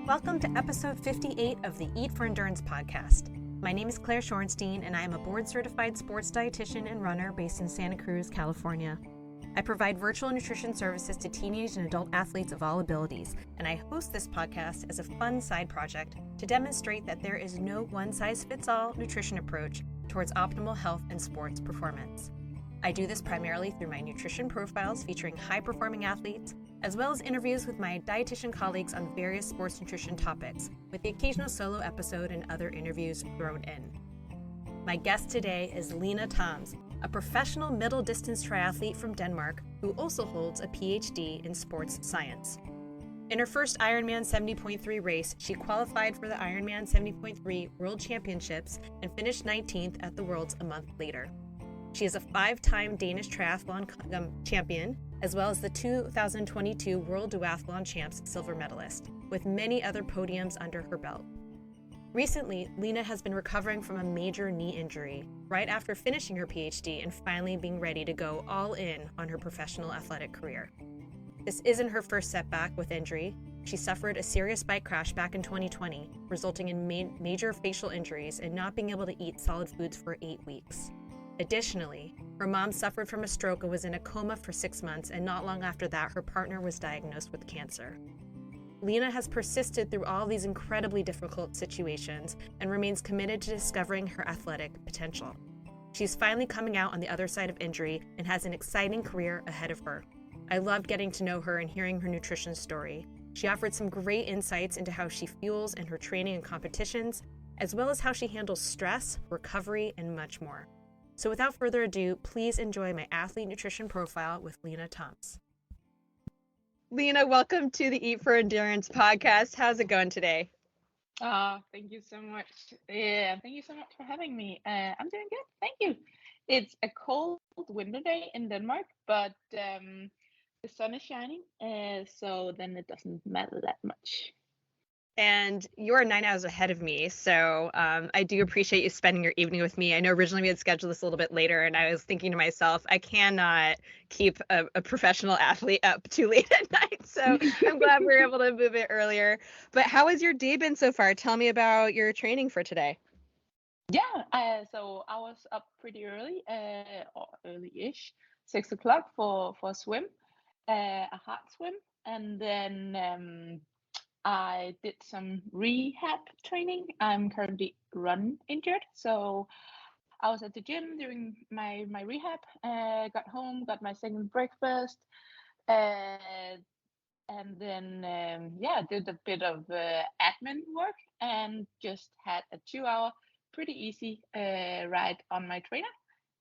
Welcome to episode 58 of the Eat for Endurance podcast. My name is Claire Shorenstein, and I am a board-certified sports dietitian and runner based in Santa Cruz, California. I provide virtual nutrition services to teenage and adult athletes of all abilities, and I host this podcast as a fun side project to demonstrate that there is no one-size-fits-all nutrition approach towards optimal health and sports performance. I do this primarily through my nutrition profiles featuring high-performing athletes, as well as interviews with my dietitian colleagues on various sports nutrition topics, with the occasional solo episode and other interviews thrown in. My guest today is Line Thams, a professional middle-distance triathlete from Denmark who also holds a Ph.D. in sports science. In her first Ironman 70.3 race, she qualified for the Ironman 70.3 World Championships and finished 19th at the Worlds a month later. She is a 5-time Danish Triathlon champion, as well as the 2022 World Duathlon Champs silver medalist, with many other podiums under her belt. Recently, Line has been recovering from a major knee injury right after finishing her PhD and finally being ready to go all in on her professional athletic career. This isn't her first setback with injury. She suffered a serious bike crash back in 2020, resulting in major facial injuries and not being able to eat solid foods for 8 weeks. Additionally, her mom suffered from a stroke and was in a coma for 6 months, and not long after that, her partner was diagnosed with cancer. Line has persisted through all these incredibly difficult situations and remains committed to discovering her athletic potential. She's finally coming out on the other side of injury and has an exciting career ahead of her. I loved getting to know her and hearing her nutrition story. She offered some great insights into how she fuels in her training and competitions, as well as how she handles stress, recovery, and much more. So without further ado, please enjoy my athlete nutrition profile with Line Thams. Line, welcome to the Eat for Endurance podcast. How's it going today? Thank you so much. Yeah, thank you so much for having me. I'm doing good. Thank you. It's a cold winter day in Denmark, but the sun is shining, so then it doesn't matter that much. And you're 9 hours ahead of me, so I do appreciate you spending your evening with me. I know originally we had scheduled this a little bit later, and I was thinking to myself, I cannot keep a professional athlete up too late at night, so I'm glad we were able to move it earlier. But how has your day been so far? Tell me about your training for today. Yeah, so I was up pretty early, or early-ish, 6 o'clock for a swim, a hard swim, and then I did some rehab training. I'm currently run injured, so I was at the gym doing my rehab. Got home, got my second breakfast, and then did a bit of admin work, and just had a 2-hour pretty easy ride on my trainer,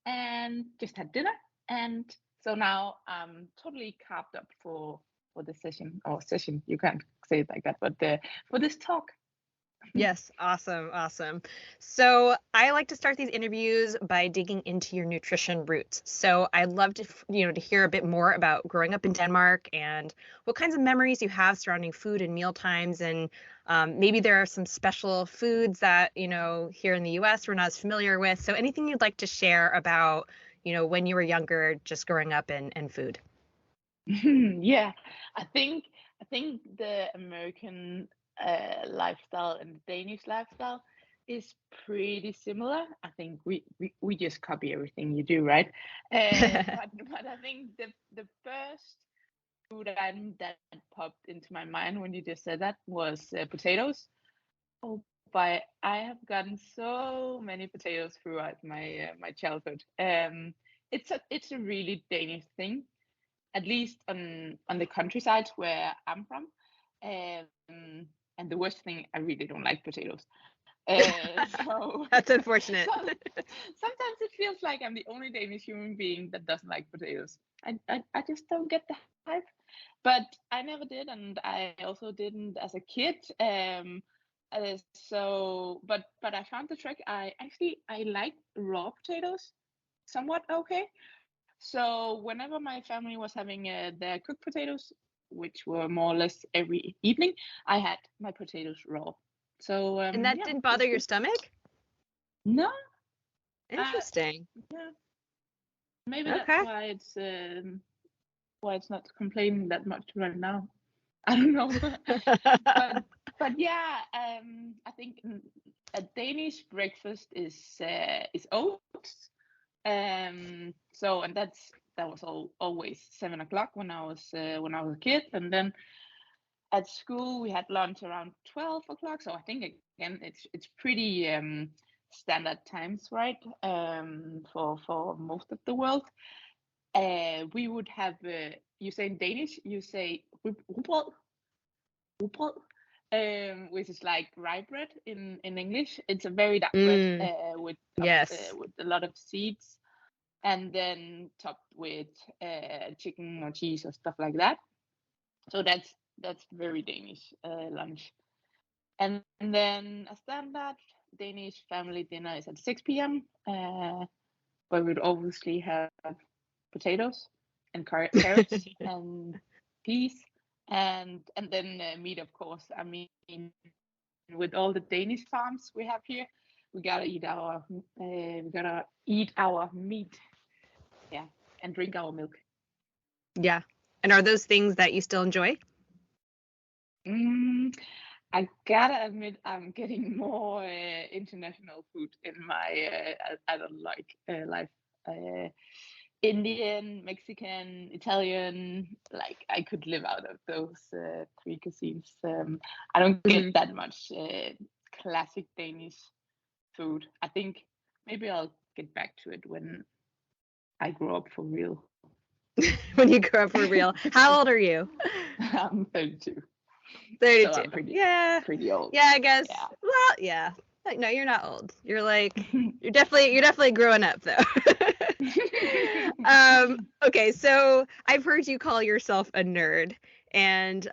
and just had dinner. And so now I'm totally carved up for the session, you can't say it like that, but for this talk. Yes, awesome. So I like to start these interviews by digging into your nutrition roots. So I'd love to hear a bit more about growing up in Denmark and what kinds of memories you have surrounding food and meal times, and maybe there are some special foods that here in the US we're not as familiar with. So anything you'd like to share about when you were younger, just growing up and food. Yeah, I think the American lifestyle and the Danish lifestyle is pretty similar. I think we just copy everything you do, right? But I think the first food item that popped into my mind when you just said that was potatoes. Oh, but I have gotten so many potatoes throughout my childhood. It's a really Danish thing, at least on the countryside where I'm from. And the worst thing, I really don't like potatoes. So That's unfortunate. Sometimes it feels like I'm the only Danish human being that doesn't like potatoes. I just don't get the hype. But I never did, and I also didn't as a kid. But I found the trick. I like raw potatoes somewhat okay. So whenever my family was having their cooked potatoes, which were more or less every evening, I had my potatoes raw. So and that didn't bother your stomach? No. Interesting. Yeah. Maybe that's why it's not complaining that much right now. I don't know. but but yeah, I think a Danish breakfast is oats. So and that was always 7 o'clock when I was a kid, and then at school we had lunch around 12 o'clock. So I think again it's pretty standard times, right? For most of the world. We would have you say in Danish, you say rugbrød, rugbrød, which is like rye bread in English. It's a very dark bread Yes. with a lot of seeds, and then topped with chicken or cheese or stuff like that. So that's very Danish lunch. And then a standard Danish family dinner is at 6 p.m. Where we'd obviously have potatoes and carrots and peas, and then meat, of course. I mean, with all the Danish farms we have here, we gotta eat our meat, yeah, and drink our milk. Yeah. And are those things that you still enjoy? I gotta admit, I'm getting more international food in my adult life. Indian, Mexican, Italian, like I could live out of those three cuisines. I don't get that much classic Danish food. I think maybe I'll get back to it when I grow up for real. When you grow up for real. How old are you? I'm 32. 32. So I'm pretty old. Yeah, I guess. Yeah. Well, yeah. Like, no, you're not old. You're like you're definitely growing up though. Okay, so I've heard you call yourself a nerd, and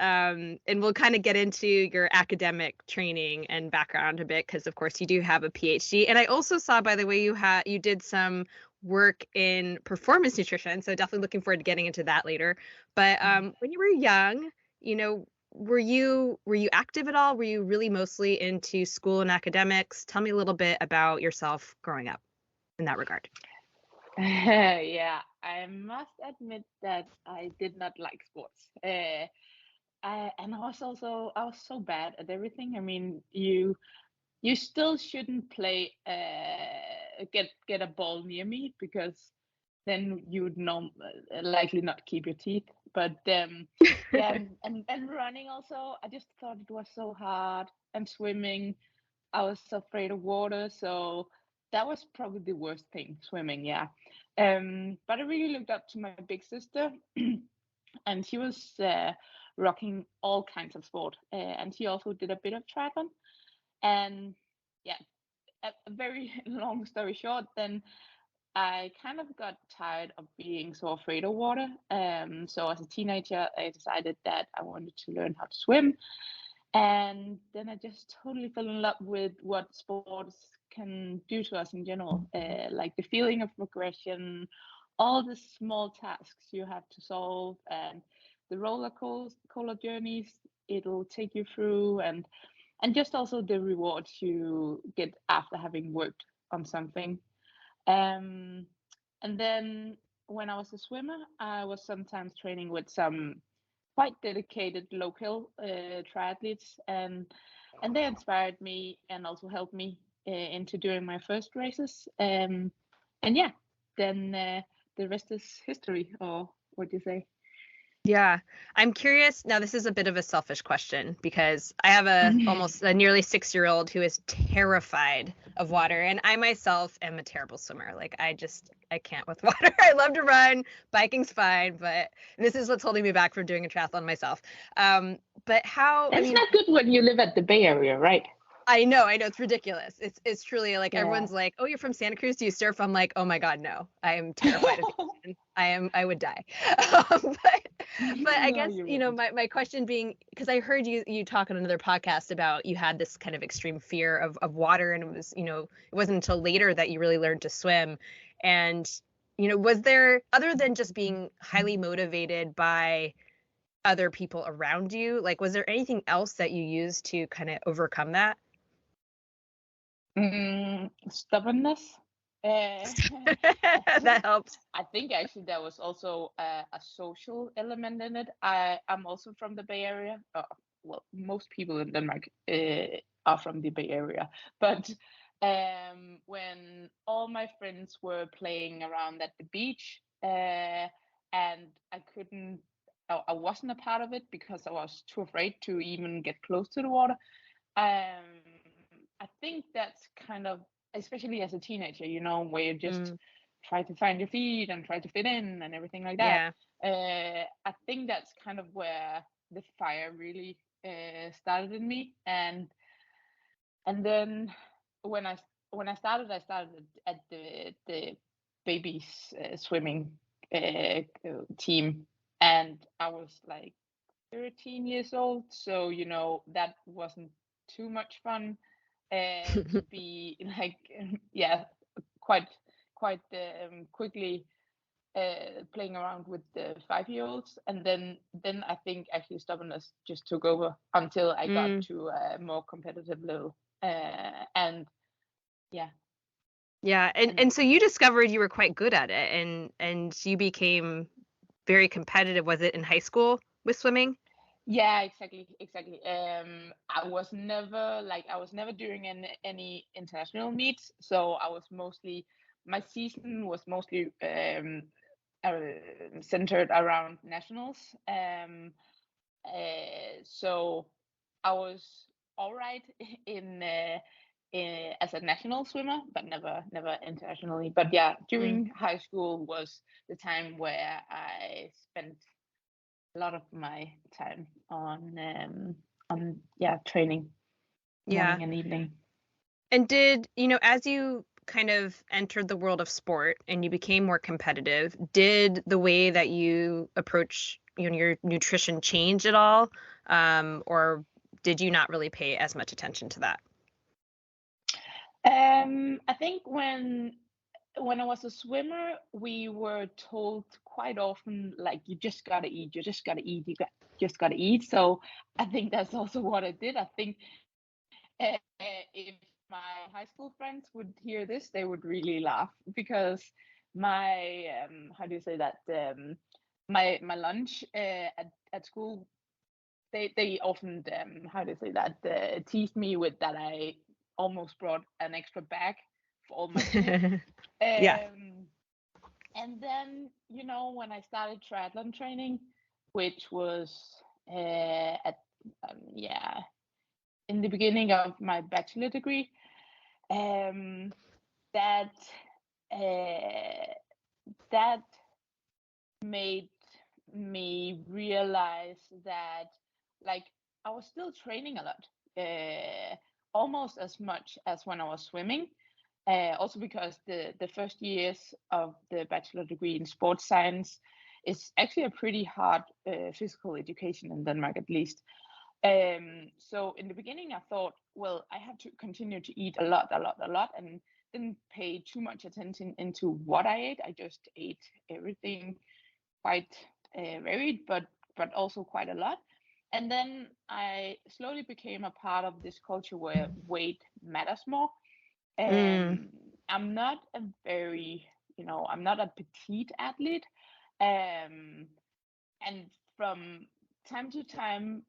we'll kind of get into your academic training and background a bit, because of course you do have a Ph.D. And I also saw, by the way, you did some work in performance nutrition, so definitely looking forward to getting into that later. But when you were young, were you active at all? Were you really mostly into school and academics? Tell me a little bit about yourself growing up in that regard. Yeah, I must admit that I did not like sports. I was so bad at everything. I mean, you still shouldn't play get a ball near me, because then you would likely not keep your teeth. But yeah, and running also, I just thought it was so hard. And swimming, I was afraid of water, so that was probably the worst thing, swimming. Yeah, but I really looked up to my big sister, and she was rocking all kinds of sport, and she also did a bit of triathlon. And yeah, a very long story short, then I kind of got tired of being so afraid of water. So as a teenager, I decided that I wanted to learn how to swim. And then I just totally fell in love with what sports can do to us in general, like the feeling of progression, all the small tasks you have to solve, and the roller coaster journeys it'll take you through, and just also the rewards you get after having worked on something. And then when I was a swimmer, I was sometimes training with some quite dedicated local triathletes, and they inspired me and also helped me into doing my first races. And yeah, then the rest is history, or what do you say? Yeah, I'm curious. Now, this is a bit of a selfish question, because I have a nearly 6-year-old who is terrified of water, and I myself am a terrible swimmer. Like I can't with water. I love to run, biking's fine, but this is what's holding me back from doing a triathlon myself. But how? It's not good when you live at the Bay Area, right? I know, it's ridiculous. It's truly like, yeah. Everyone's like, "Oh, you're from Santa Cruz, do you surf?" I'm like, "Oh my God, no. I am terrified of the ocean. I would die." But I guess, my question being, because I heard you talk on another podcast about you had this kind of extreme fear of water, and it was, it wasn't until later that you really learned to swim. And, was there, other than just being highly motivated by other people around you, like, was there anything else that you used to kind of overcome that? Stubbornness. That helps. I think actually there was also a social element in it. I'm also from the Bay Area. well, most people in Denmark are from the Bay Area, but when all my friends were playing around at the beach, and I wasn't a part of it because I was too afraid to even get close to the water. I think that's kind of, especially as a teenager, where you just try to find your feet and try to fit in and everything like that. Yeah. I think that's kind of where the fire really started in me, and then when I started at the babies swimming team, and I was like 13 years old, so that wasn't too much fun to be like yeah, quite quickly playing around with the 5-year-olds, and then I think actually stubbornness just took over until I got to a more competitive level, and yeah. Yeah, and so you discovered you were quite good at it, and you became very competitive. Was it in high school with swimming? Yeah, exactly. I was never doing any international meets, so my season was mostly uh, centered around nationals. So I was all right in, as a national swimmer, but never internationally. But yeah, during high school was the time where I spent a lot of my time on training Yeah. morning and evening. And did, as you kind of entered the world of sport and you became more competitive, did the way that you approach, your nutrition change at all? Or did you not really pay as much attention to that? I think when I was a swimmer, we were told quite often, like, you just gotta eat, just gotta eat. So I think that's also what I did. I think if my high school friends would hear this, they would really laugh, because my how do you say that, my lunch at school, they often how do you say that, teased me with that I almost brought an extra bag for all my food. Yeah. And then, when I started triathlon training, which was at yeah, in the beginning of my bachelor degree, um, that uh, that made me realize that, like, I was still training a lot, almost as much as when I was swimming. Also because the first years of the bachelor degree in sports science is actually a pretty hard physical education in Denmark, at least. So in the beginning, I thought, well, I have to continue to eat a lot, and didn't pay too much attention into what I ate. I just ate everything quite varied, but also quite a lot. And then I slowly became a part of this culture where weight matters more. Mm. I'm not a very, I'm not a petite athlete. Um, and from time to time,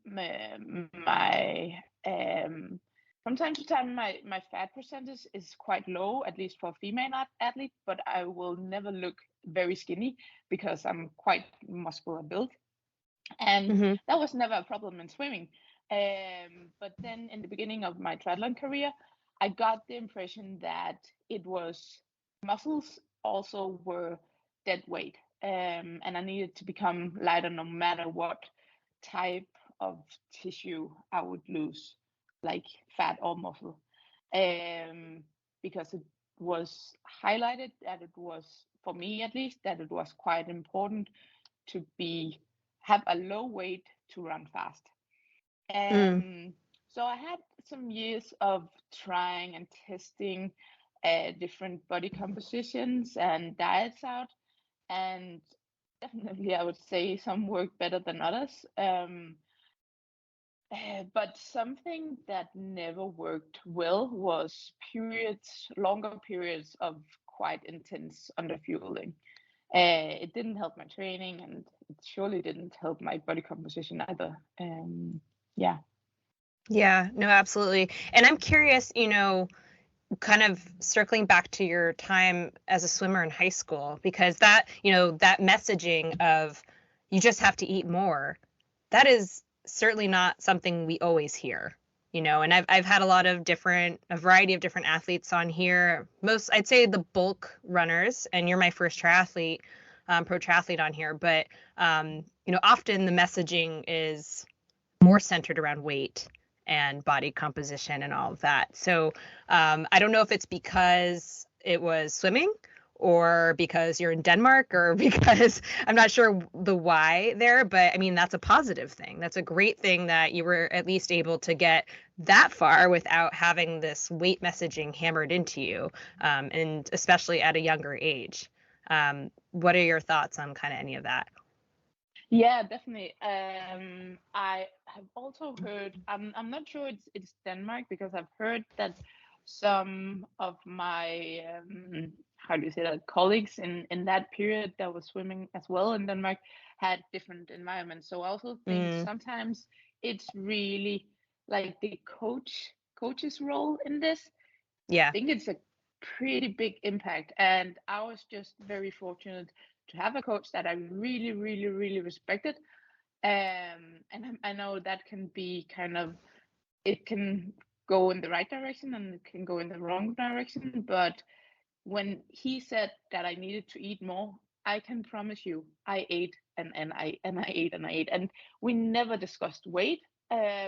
from time to time, my fat percentage is quite low, at least for a female athlete. But I will never look very skinny because I'm quite muscular built, and Hmm. that was never a problem in swimming. But then in the beginning of my triathlon career, I got the impression that it was muscles also were dead weight, and I needed to become lighter no matter what type of tissue I would lose, like fat or muscle, because it was highlighted that it was, for me at least, that it was quite important to have a low weight to run fast. Mm. So I had some years of trying and testing different body compositions and diets out, and definitely I would say some worked better than others. But something that never worked well was longer periods of quite intense underfueling. It didn't help my training, and it surely didn't help my body composition either. Yeah. Yeah, no, absolutely. And I'm curious, kind of circling back to your time as a swimmer in high school, because that, that messaging of you just have to eat more, that is certainly not something we always hear, and I've had a variety of different athletes on here. I'd say the bulk runners, and you're my first triathlete, pro triathlete on here, but, often the messaging is more centered around weight and body composition and all of that. So I don't know if it's because it was swimming or because you're in Denmark or because I'm not sure the why there, but I mean, that's a positive thing. That's a great thing that you were at least able to get that far without having this weight messaging hammered into you, and especially at a younger age. What are your thoughts on kind of any of that? Yeah, definitely. I have also heard. I'm not sure it's Denmark, because I've heard that some of my how do you say that, colleagues in that period that was swimming as well in Denmark had different environments. So I also think Mm, sometimes it's really like the coach's role in this. I yeah. think it's a pretty big impact. And I was just very fortunate to have a coach that I really, really, really respected. And I know that can be kind of, it can go in the right direction and it can go in the wrong direction. But when he said that I needed to eat more, I can promise you, I ate and I ate and I ate. And we never discussed weight.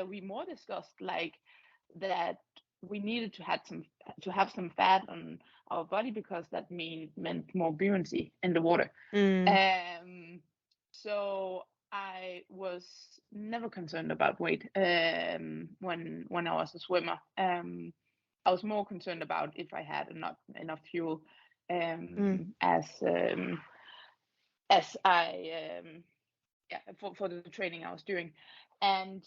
We more discussed like that we needed to have some fat on our body, because that meant more buoyancy in the water. Mm, Um, so I was never concerned about weight when I was a swimmer. I was more concerned about if I had enough fuel, mm, as I yeah, for the training I was doing. And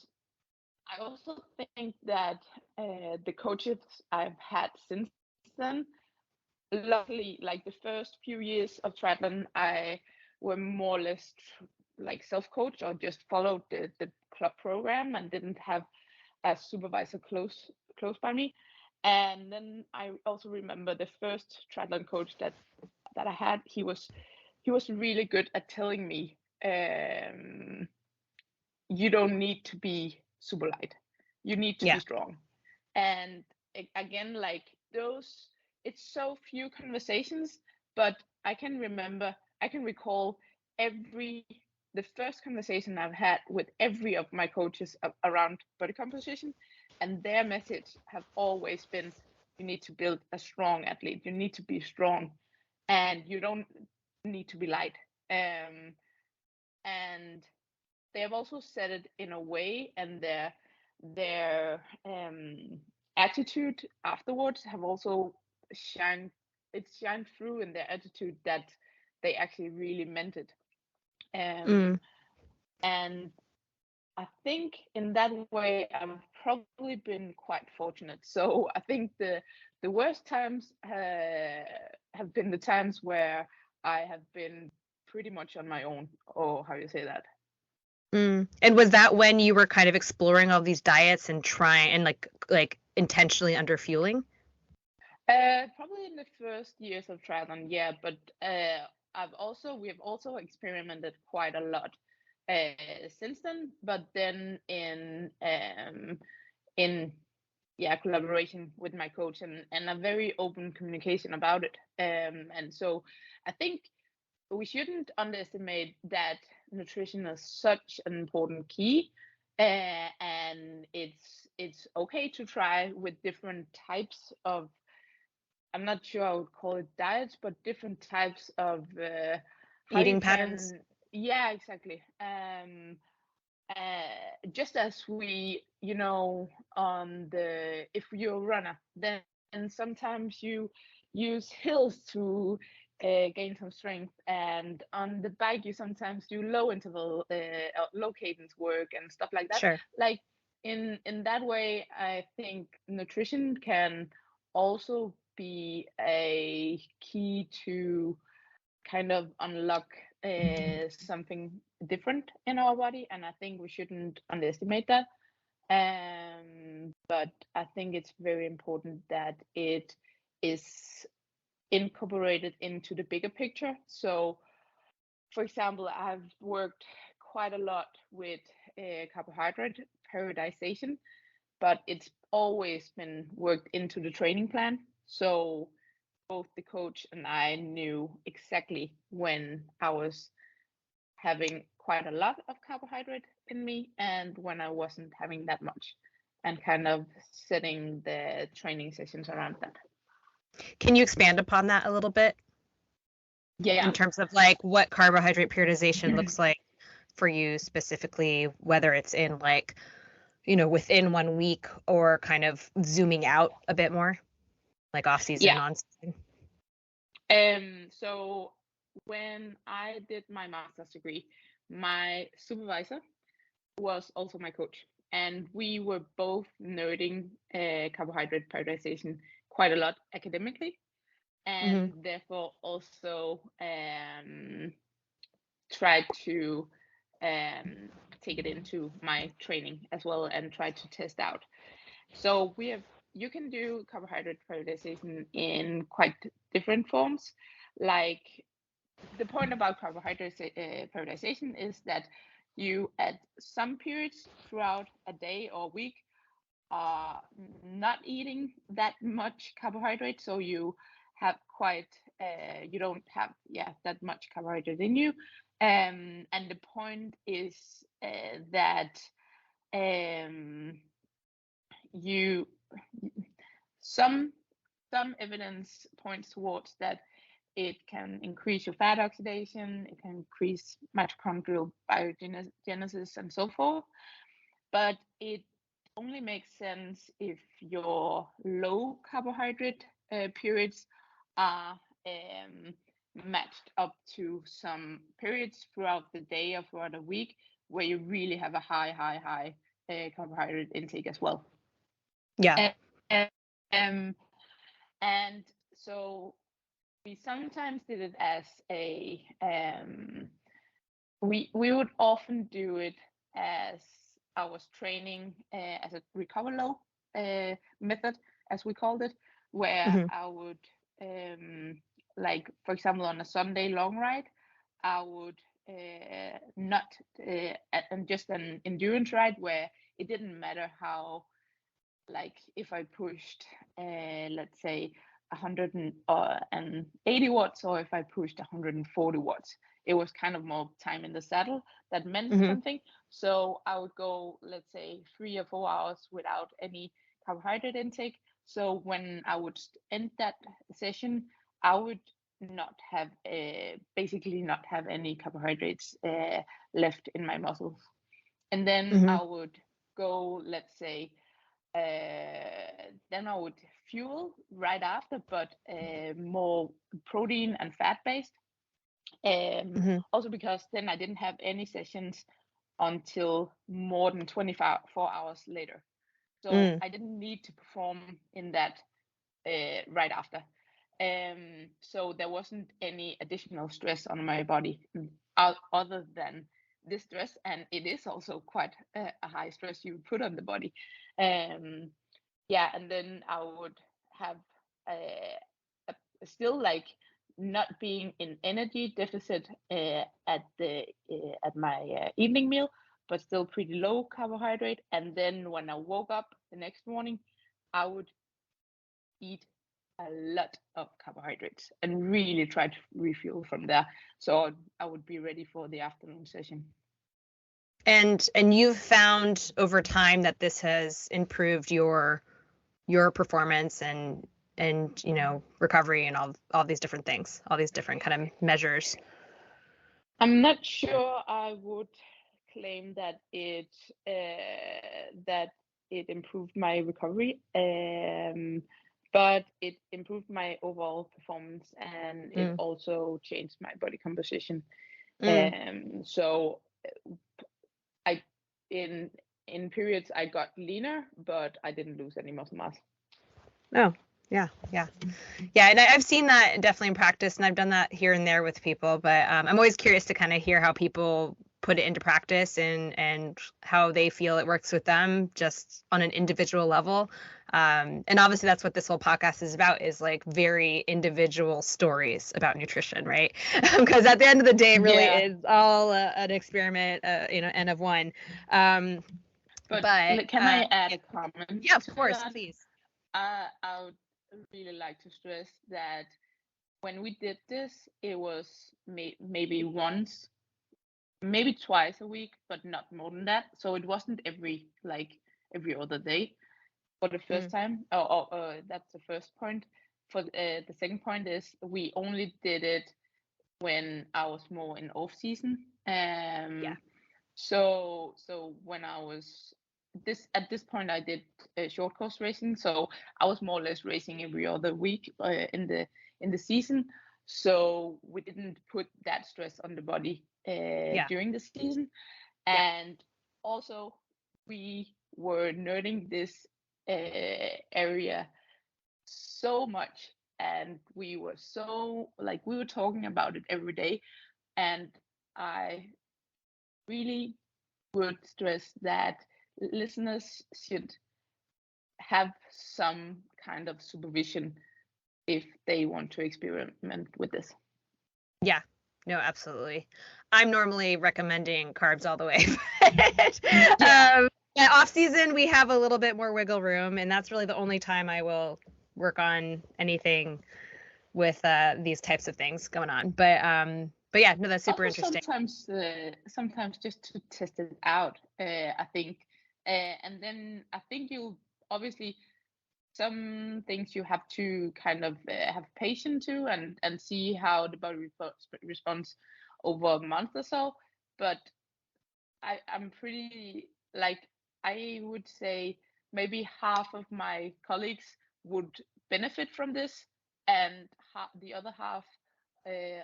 I also think that the coaches I've had since then, luckily, like the first few years of triathlon, I were more or less like self-coach, or just followed the club program and didn't have a supervisor close by me. And then I also remember the first triathlon coach that I had. He was really good at telling me, you don't need to be super light. You need to be yeah. strong. And again, like those, it's so few conversations, but I can recall every the first conversation I've had with every of my coaches around body composition, and their message have always been, you need to build a strong athlete, you need to be strong, and you don't need to be light. And they have also said it in a way, and their attitude afterwards have also shined it's shined through in their attitude, that they actually really meant it. Mm. um and I think in that way I've probably been quite fortunate. So I think the worst times have been the times where I have been pretty much on my own, or how you say that. Mm. And was that when you were kind of exploring all these diets and trying and like intentionally underfueling? Probably in the first years of triathlon, yeah, but we have also experimented quite a lot since then. But then in yeah, collaboration with my coach, and a very open communication about it. And so I think we shouldn't underestimate that nutrition is such an important key. And it's okay to try with different types of, I'm not sure I would call it diets, but different types of how you Eating patterns? can, yeah, exactly. Just as we, on the, if you're a runner, then sometimes you use hills to gain some strength, and on the bike you sometimes do low interval, low cadence work and stuff like that. Sure. Like in that way, I think nutrition can also be a key to kind of unlock something different in our body, and I think we shouldn't underestimate that. But I think it's very important that it is incorporated into the bigger picture. So, for example, I've worked quite a lot with carbohydrate periodization, but it's always been worked into the training plan. So both the coach and I knew exactly when I was having quite a lot of carbohydrate in me and when I wasn't having that much, and kind of setting the training sessions around that. Can you expand upon that a little bit? Yeah. In terms of like what carbohydrate periodization looks like for you specifically, whether it's in like, within 1 week or kind of zooming out a bit more, like off season, Yeah. on season. So when I did my master's degree, my supervisor was also my coach, and we were both nerding carbohydrate periodization quite a lot academically, and therefore also tried to take it into my training as well and try to test out. So you can do carbohydrate periodization in quite different forms. Like, the point about carbohydrate periodization is that you at some periods throughout a day or week are not eating that much carbohydrate, so you have you don't have that much carbohydrate in you, and the point is that you some evidence points towards that it can increase your fat oxidation, it can increase mitochondrial biogenesis and so forth, but it only makes sense if your low carbohydrate periods are matched up to some periods throughout the day or throughout a week where you really have a high carbohydrate intake as well. Yeah. And so we sometimes did it as a we would often do it as I was training as a recover low method, as we called it, where I would like, for example, on a Sunday long ride, I would not and just an endurance ride where it didn't matter how, like, if I pushed let's say 180 watts or if I pushed 140 watts, it was kind of more time in the saddle that meant something. So I would go, let's say, 3 or 4 hours without any carbohydrate intake. So when I would end that session, I would not have basically not have any carbohydrates left in my muscles, and then I would go, let's say, then I would fuel right after, but more protein and fat based. Also because then I didn't have any sessions until more than 24 hours later. So I didn't need to perform in that right after. So there wasn't any additional stress on my body other than this stress, and it is also quite a high stress you put on the body. And then I would have still, like, not being in energy deficit at my evening meal, but still pretty low carbohydrate. And then when I woke up the next morning, I would eat a lot of carbohydrates and really try to refuel from there, so I would be ready for the afternoon session. And you've found over time that this has improved your performance and recovery and all these different things, all these different kind of measures. I'm not sure I would claim that it improved my recovery, but it improved my overall performance, and it also changed my body composition. So I in periods I got leaner, but I didn't lose any muscle mass. Oh, yeah. And I've seen that definitely in practice, and I've done that here and there with people, but I'm always curious to kind of hear how people put it into practice and how they feel it works with them just on an individual level. And obviously that's what this whole podcast is about, is like very individual stories about nutrition, right? Because at the end of the day, it really is all an experiment, N of one. But can I add a comment? Yeah, of course, that? Please. I would really like to stress that when we did this, it was maybe once, maybe twice a week, but not more than that. So it wasn't every other day for the first time. That's the first point. For the second point is we only did it when I was more in off season. So when I was at this point, I did short course racing. So I was more or less racing every other week in the season. So we didn't put that stress on the body during the season. And also we were nerding this area so much, and we were we were talking about it every day. And I really would stress that listeners should have some kind of supervision if they want to experiment with this. Yeah, no, absolutely. I'm normally recommending carbs all the way. Off season, we have a little bit more wiggle room, and that's really the only time I will work on anything with these types of things going on. But yeah, no, that's super interesting. Sometimes just to test it out, I think, and then I think you'll obviously some things you have to kind of have patience to and see how the body responds over a month or so. But I'm pretty I would say maybe half of my colleagues would benefit from this, and the other half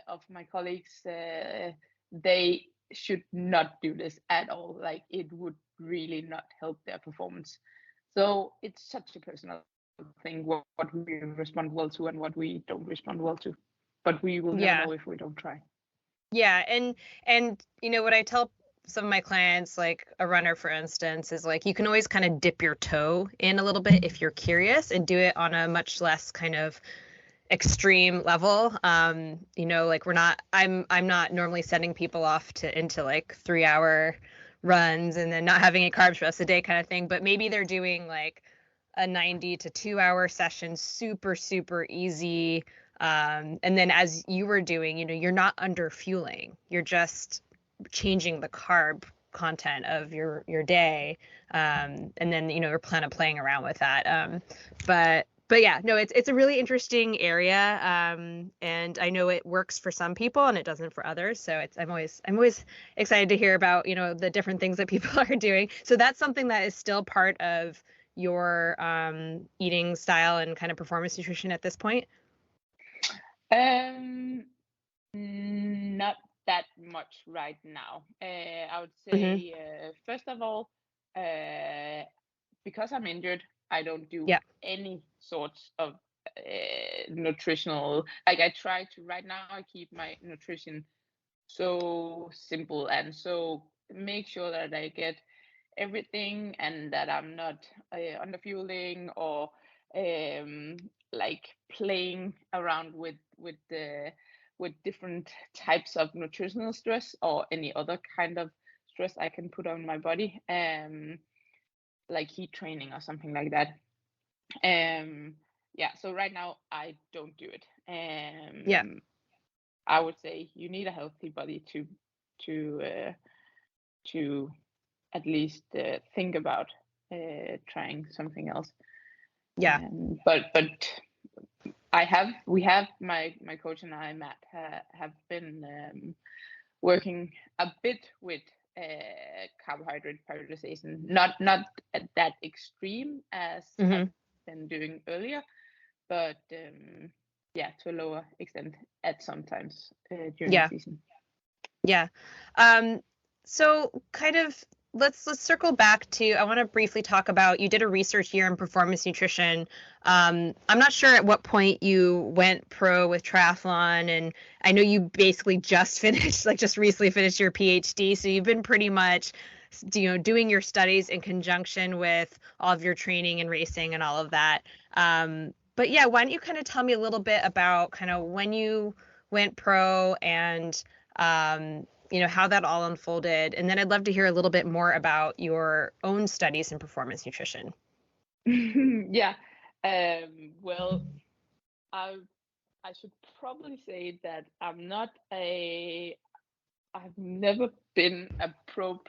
of my colleagues they should not do this at all. Like, it would really not help their performance. So it's such a personal thing what we respond well to and what we don't respond well to. But we will never know if we don't try. Yeah, and what I tell some of my clients, like a runner, for instance, is like you can always kind of dip your toe in a little bit if you're curious, and do it on a much less kind of extreme level. Like I'm not normally sending people off into like 3-hour runs and then not having any carbs for the rest of the day kind of thing, but maybe they're doing like a 90 to 2-hour session, super, super easy. And then as you were doing, you're not under fueling, you're just changing the carb content of your day. And then, you're kind of playing around with that. But yeah, no, it's a really interesting area. And I know it works for some people and it doesn't for others. So I'm always excited to hear about, the different things that people are doing. So that's something that is still part of your eating style and kind of performance nutrition at this point? Not that much right now. I would say, first of all, because I'm injured, I don't do any sorts of nutritional. Like, I try to right now. I keep my nutrition so simple and so make sure that I get everything and that I'm not under fueling or like playing around with different types of nutritional stress or any other kind of stress I can put on my body, like heat training or something like that. So right now I don't do it. I would say you need a healthy body to at least think about trying something else. But we have my coach and I, Matt, have been working a bit with carbohydrate prioritization, not at that extreme as I've been doing earlier, but to a lower extent at sometimes during the season. So kind of let's circle back to, I want to briefly talk about, you did a research year in performance nutrition. I'm not sure at what point you went pro with triathlon, and I know you basically just finished, like just recently finished your PhD, so you've been pretty much, doing your studies in conjunction with all of your training and racing and all of that. But yeah, why don't you kind of tell me a little bit about kind of when you went pro and how that all unfolded. And then I'd love to hear a little bit more about your own studies in performance nutrition. Yeah. Well, I should probably say that I've never been a pro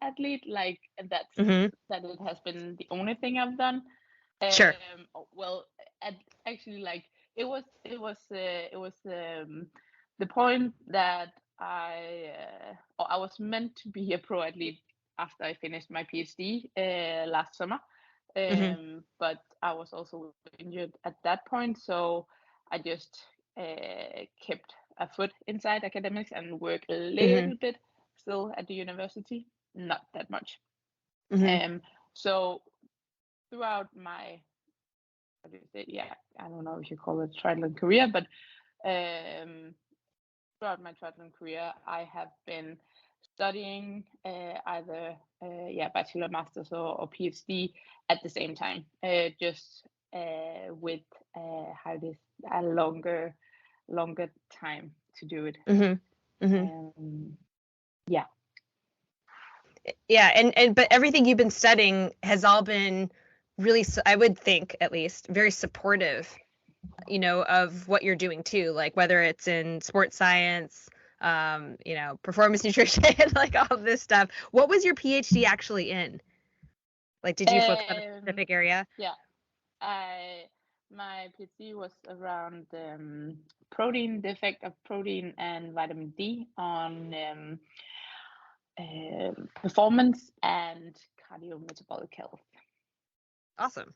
athlete, like Mm-hmm. that it has been the only thing I've done. Sure. Well, actually, like it was the point that I was meant to be a pro athlete after I finished my PhD last summer. Mm-hmm. But I was also injured at that point, so I just kept a foot inside academics and worked a Mm-hmm. little bit still at the university, not that much. Mm-hmm. So throughout my, what do you say? Yeah, I don't know if you call it triathlon career, but um, throughout my triathlon career, I have been studying either bachelor, masters, or PhD at the same time, just with how it is a longer time to do it. Mm-hmm. Mm-hmm. Yeah. Yeah, but everything you've been studying has all been really, I would think at least, very supportive, of what you're doing too, like whether it's in sports science, performance nutrition, like all this stuff. What was your PhD actually in? Like, did you focus on a Um, specific area? yeah. My PhD was around protein, the effect of protein and vitamin D on performance and cardiometabolic health. Awesome.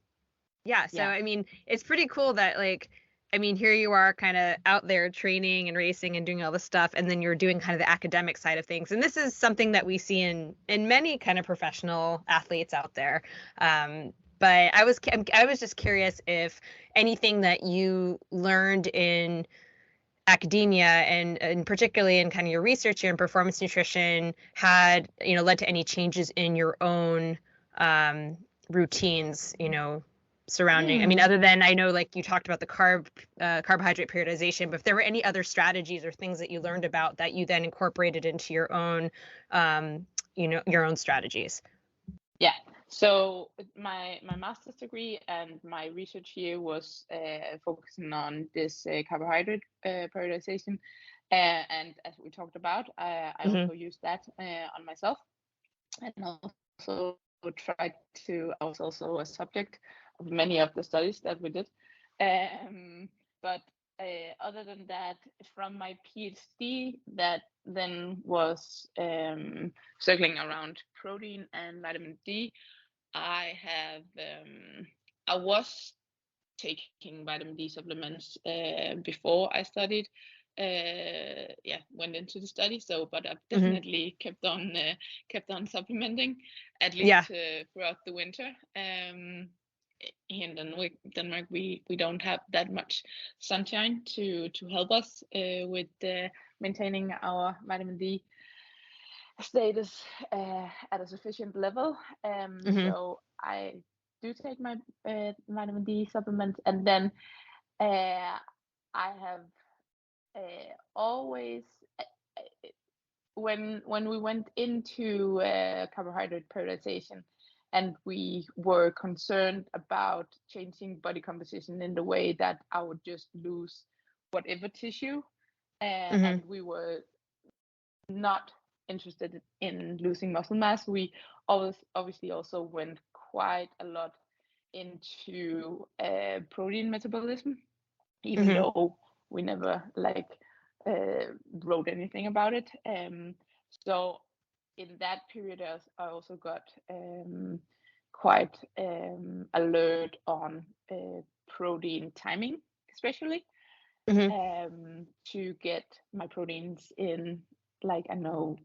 Yeah. So, Yeah. I mean, it's pretty cool that, like, I mean, here you are kind of out there training and racing and doing all this stuff, and then you're doing kind of the academic side of things. And this is something that we see in many kind of professional athletes out there. But I was just curious if anything that you learned in academia and particularly in kind of your research here in performance nutrition had, led to any changes in your own routines, surrounding, I mean, Hmm. other than, I know, like you talked about the carbohydrate periodization, but if there were any other strategies or things that you learned about that you then incorporated into your own, your own strategies. Yeah. So my master's degree and my research here was focusing on this carbohydrate periodization, and as we talked about, I Mm-hmm. also used that on myself, and also tried to. I was also a subject of many of the studies that we did, but other than that, from my PhD, that then was circling around protein and vitamin D. I have I was taking vitamin D supplements before I studied. Went into the study. So, but I've Mm-hmm. definitely kept on supplementing at Yeah. least throughout the winter. In Denmark, we don't have that much sunshine to help us with maintaining our vitamin D status at a sufficient level. Mm-hmm. So I do take my vitamin D supplements, and then I have always when we went into carbohydrate periodization, and we were concerned about changing body composition in the way that I would just lose whatever tissue, Mm-hmm. and we were not interested in losing muscle mass. We always obviously also went quite a lot into protein metabolism, even Mm-hmm. though we never wrote anything about it. So in that period, I also got quite alert on protein timing, especially Mm-hmm. to get my proteins in, like, I know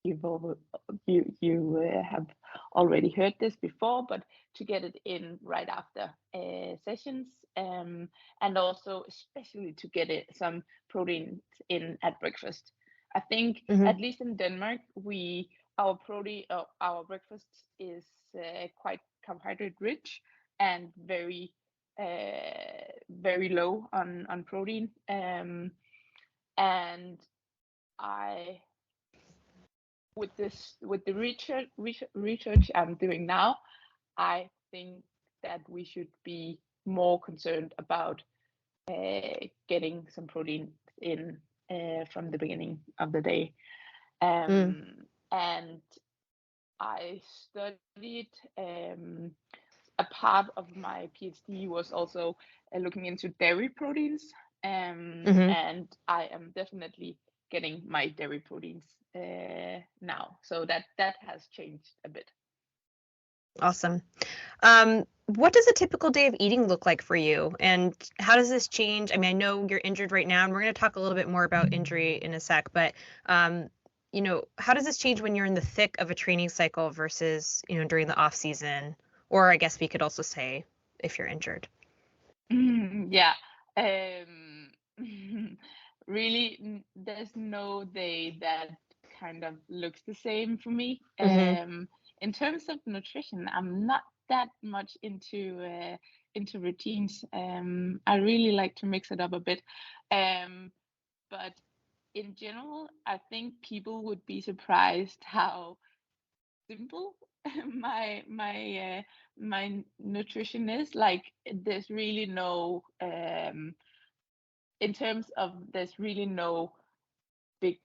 you have already heard this before, but to get it in right after sessions, and also especially to get some protein in at breakfast. I think Hmm. at least in Denmark, our breakfast is quite carbohydrate rich and very low on protein. And I with the research I'm doing now, I think that we should be more concerned about getting some protein in from the beginning of the day. Mm. And I studied a part of my PhD was also looking into dairy proteins, Hmm. and I am definitely getting my dairy proteins now. So that has changed a bit. Awesome. What does a typical day of eating look like for you? And how does this change? I mean, I know you're injured right now, and we're going to talk a little bit more about injury in a sec, but how does this change when you're in the thick of a training cycle versus, during the off season? Or I guess we could also say if you're injured. Yeah. Um, really, there's no day that kind of looks the same for me. Hmm. In terms of nutrition, I'm not that much into routines. I really like to mix it up a bit. But in general, I think people would be surprised how simple my nutrition is. Like there's really no in terms of there's really no big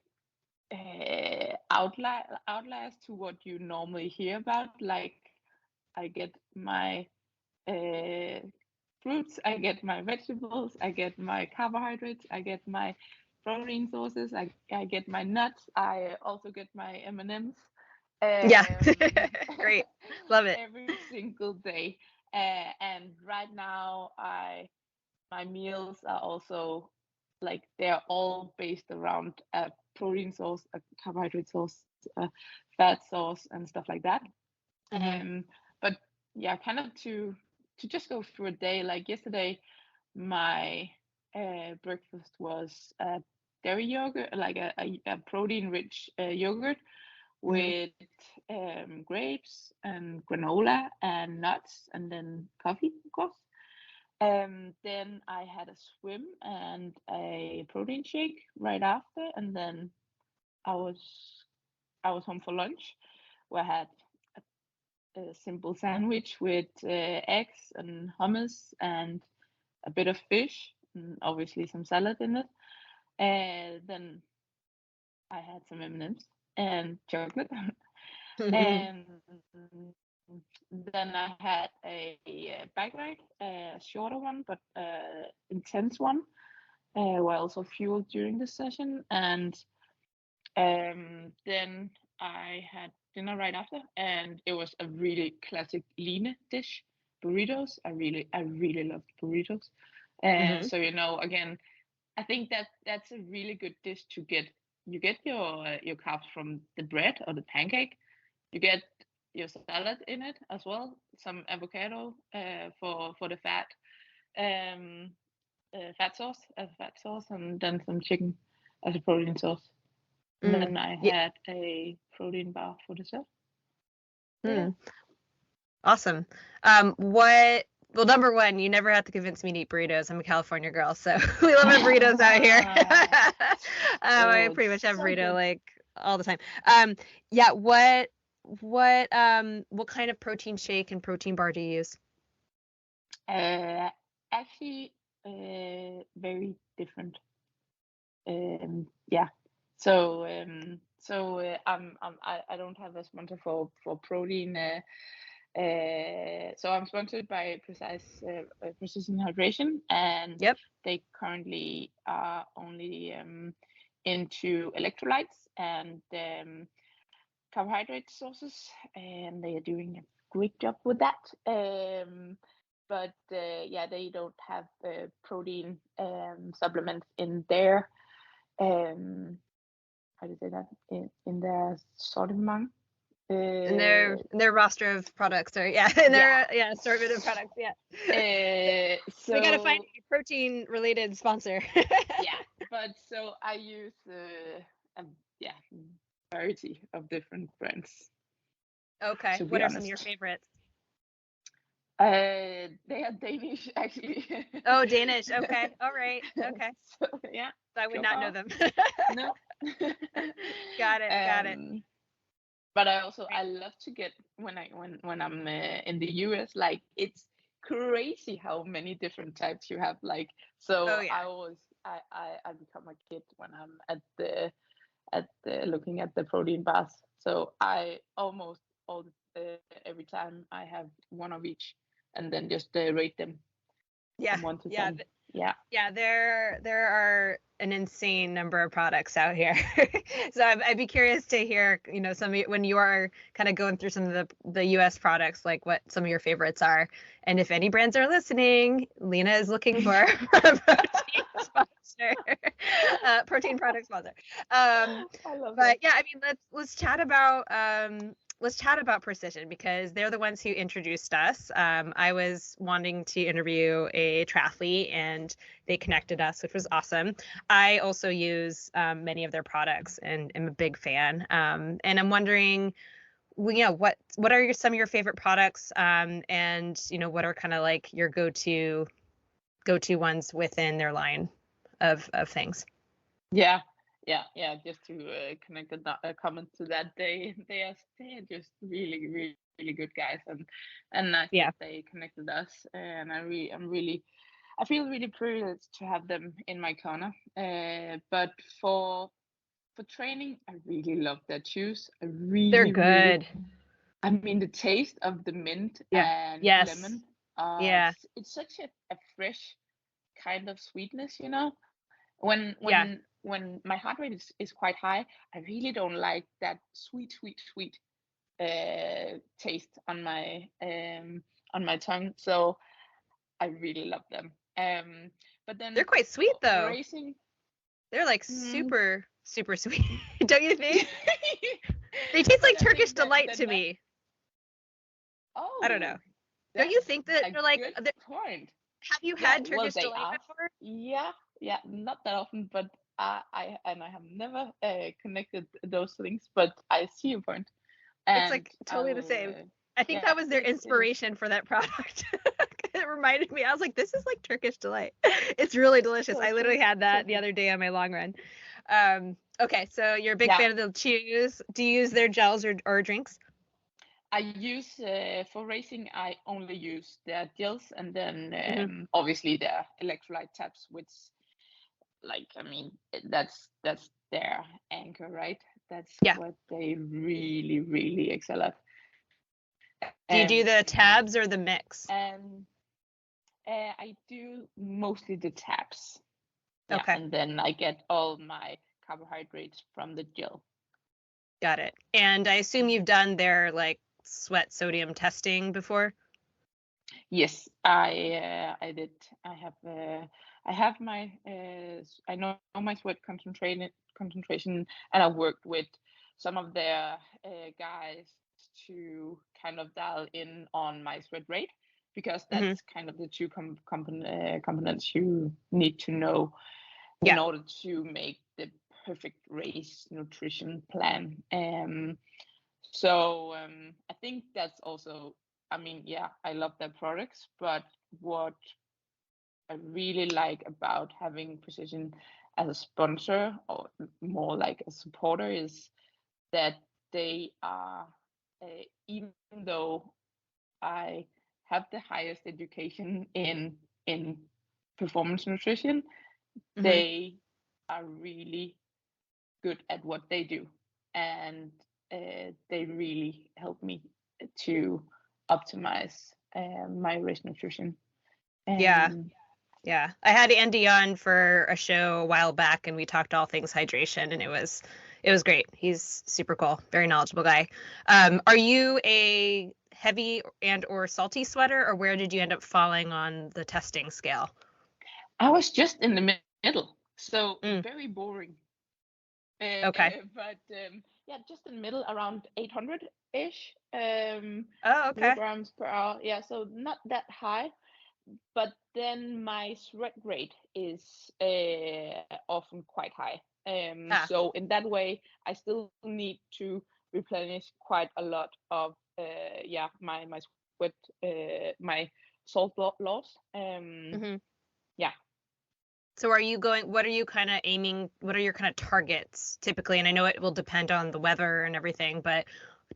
outliers to what you normally hear about. Like I get my fruits, I get my vegetables, I get my carbohydrates, I get my protein sources, I get my nuts, I also get my M&Ms. Yeah. um, Great. Love it. every single day. And right now, my meals are also like they're all based around a protein source, a carbohydrate source, a fat source, and stuff like that. Hmm. But yeah, kind of to just go through a day. Like yesterday, my breakfast was dairy yogurt, like a protein-rich yogurt Hmm. with grapes and granola and nuts, and then coffee, of course. Then I had a swim and a protein shake right after, and then I was I was home for lunch, where I had a simple sandwich with eggs and hummus and a bit of fish, and obviously some salad in it. And then I had some M&Ms and chocolate. And then I had a bike ride, a shorter one, but intense one, where I also fueled during the session. And then I had dinner right after, and it was a really classic Line dish, burritos. I really loved burritos. Hmm. So again, I think that's a really good dish to get. You get your carbs from the bread or the pancake. You get your salad in it as well, some avocado for the fat, um, fat sauce, and then some chicken as a protein source. And Mm. then I Yeah. had a protein bar for dessert. So yeah. Mm. Awesome. Well, number one, you never have to convince me to eat burritos. I'm a California girl, so we love our burritos out here. I Oh, pretty much it's have so burrito good. like all the time. Yeah, what kind of protein shake and protein bar do you use? Uh, Actually, very different. Yeah. I don't have a sponsor for protein. So I'm sponsored by Precision Hydration, and Yep. they currently are only into electrolytes and carbohydrate sources, and they are doing a great job with that. But yeah, they don't have protein supplements in their um, how do you say that, in their sortiment. In their roster of products, or in their assortment of products. We gotta find a protein related sponsor. But so I use a variety of different brands. Okay, what are some of your favorites? They are Danish, actually. Oh, Danish. Okay, all right. Okay. So, yeah. So I would not know them. No. Got it. But I love to get when I'm in the US. Like, it's crazy how many different types you have. Like, so I always I become a kid when I'm at the looking at the protein bars. So I almost every time I have one of each, and then just rate them. Yeah. From 1 to 10. Yeah, there are an insane number of products out here. So I'd be curious to hear, some of when you are kind of going through some of the US products, like what some of your favorites are. And if any brands are listening, Lena is looking for a protein sponsor, protein product sponsor. I love that. Yeah, I mean, let's chat about Precision, because they're the ones who introduced us. I was wanting to interview a triathlete, and they connected us, which was awesome. I also use many of their products and am a big fan. And I'm wondering, what are some of your favorite products, and what are kind of like your go-to ones within their line of things? Yeah. Just to connect a comment to that, they are just really, really, really good guys, and nice that they connected us, and I feel really privileged to have them in my corner. But for training, I really love their chews. They're good. I mean, the taste of the mint and lemon. It's such a fresh kind of sweetness, When my heart rate is quite high, I really don't like that sweet taste on my tongue. So I really love them. But then they're quite sweet though. Racing, they're like super sweet. Don't you think? They taste like Turkish Delight to me. Oh, I don't know. Don't you think that they're like? Point. Have you had Turkish Delight before? Yeah, not that often, but I have never connected those things, but I see your point. And it's like totally the same. I think that was their inspiration for that product. It reminded me. I was like, this is like Turkish Delight. It's really delicious. I literally had that the other day on my long run. Okay, so you're a big fan of the chews. Do you use their gels or drinks? I use for racing. I only use their gels, and then obviously their electrolyte tabs, which, like, I mean, that's their anchor, right? That's what they really, really excel at. Do you do the tabs or the mix? I do mostly the tabs. Okay. And then I get all my carbohydrates from the gel. Got it. And I assume you've done their like sweat sodium testing before? Yes, I did. I have my I know my sweat concentration, and I worked with some of their guys to kind of dial in on my sweat rate, because that's kind of the two components you need to know in order to make the perfect race nutrition plan. So I think that's also, I mean, I love their products, but what I really like about having Precision as a sponsor, or more like a supporter, is that they are, even though I have the highest education in performance nutrition, they are really good at what they do, and they really help me to optimize my race nutrition. Yeah. I had Andy on for a show a while back, and we talked all things hydration, and it was great. He's super cool, very knowledgeable guy. Are you a heavy and or salty sweater, or where did you end up falling on the testing scale? I was just in the middle, so very boring. Okay. But yeah, just in the middle, around 800-ish Oh, okay. milligrams per hour. Yeah, so not that high. But then my sweat rate is often quite high. Ah, So in that way, I still need to replenish quite a lot of yeah, my sweat, my loss. hmm. Yeah. So what are you kind of aiming, what are your kind of targets typically? And I know it will depend on the weather and everything, but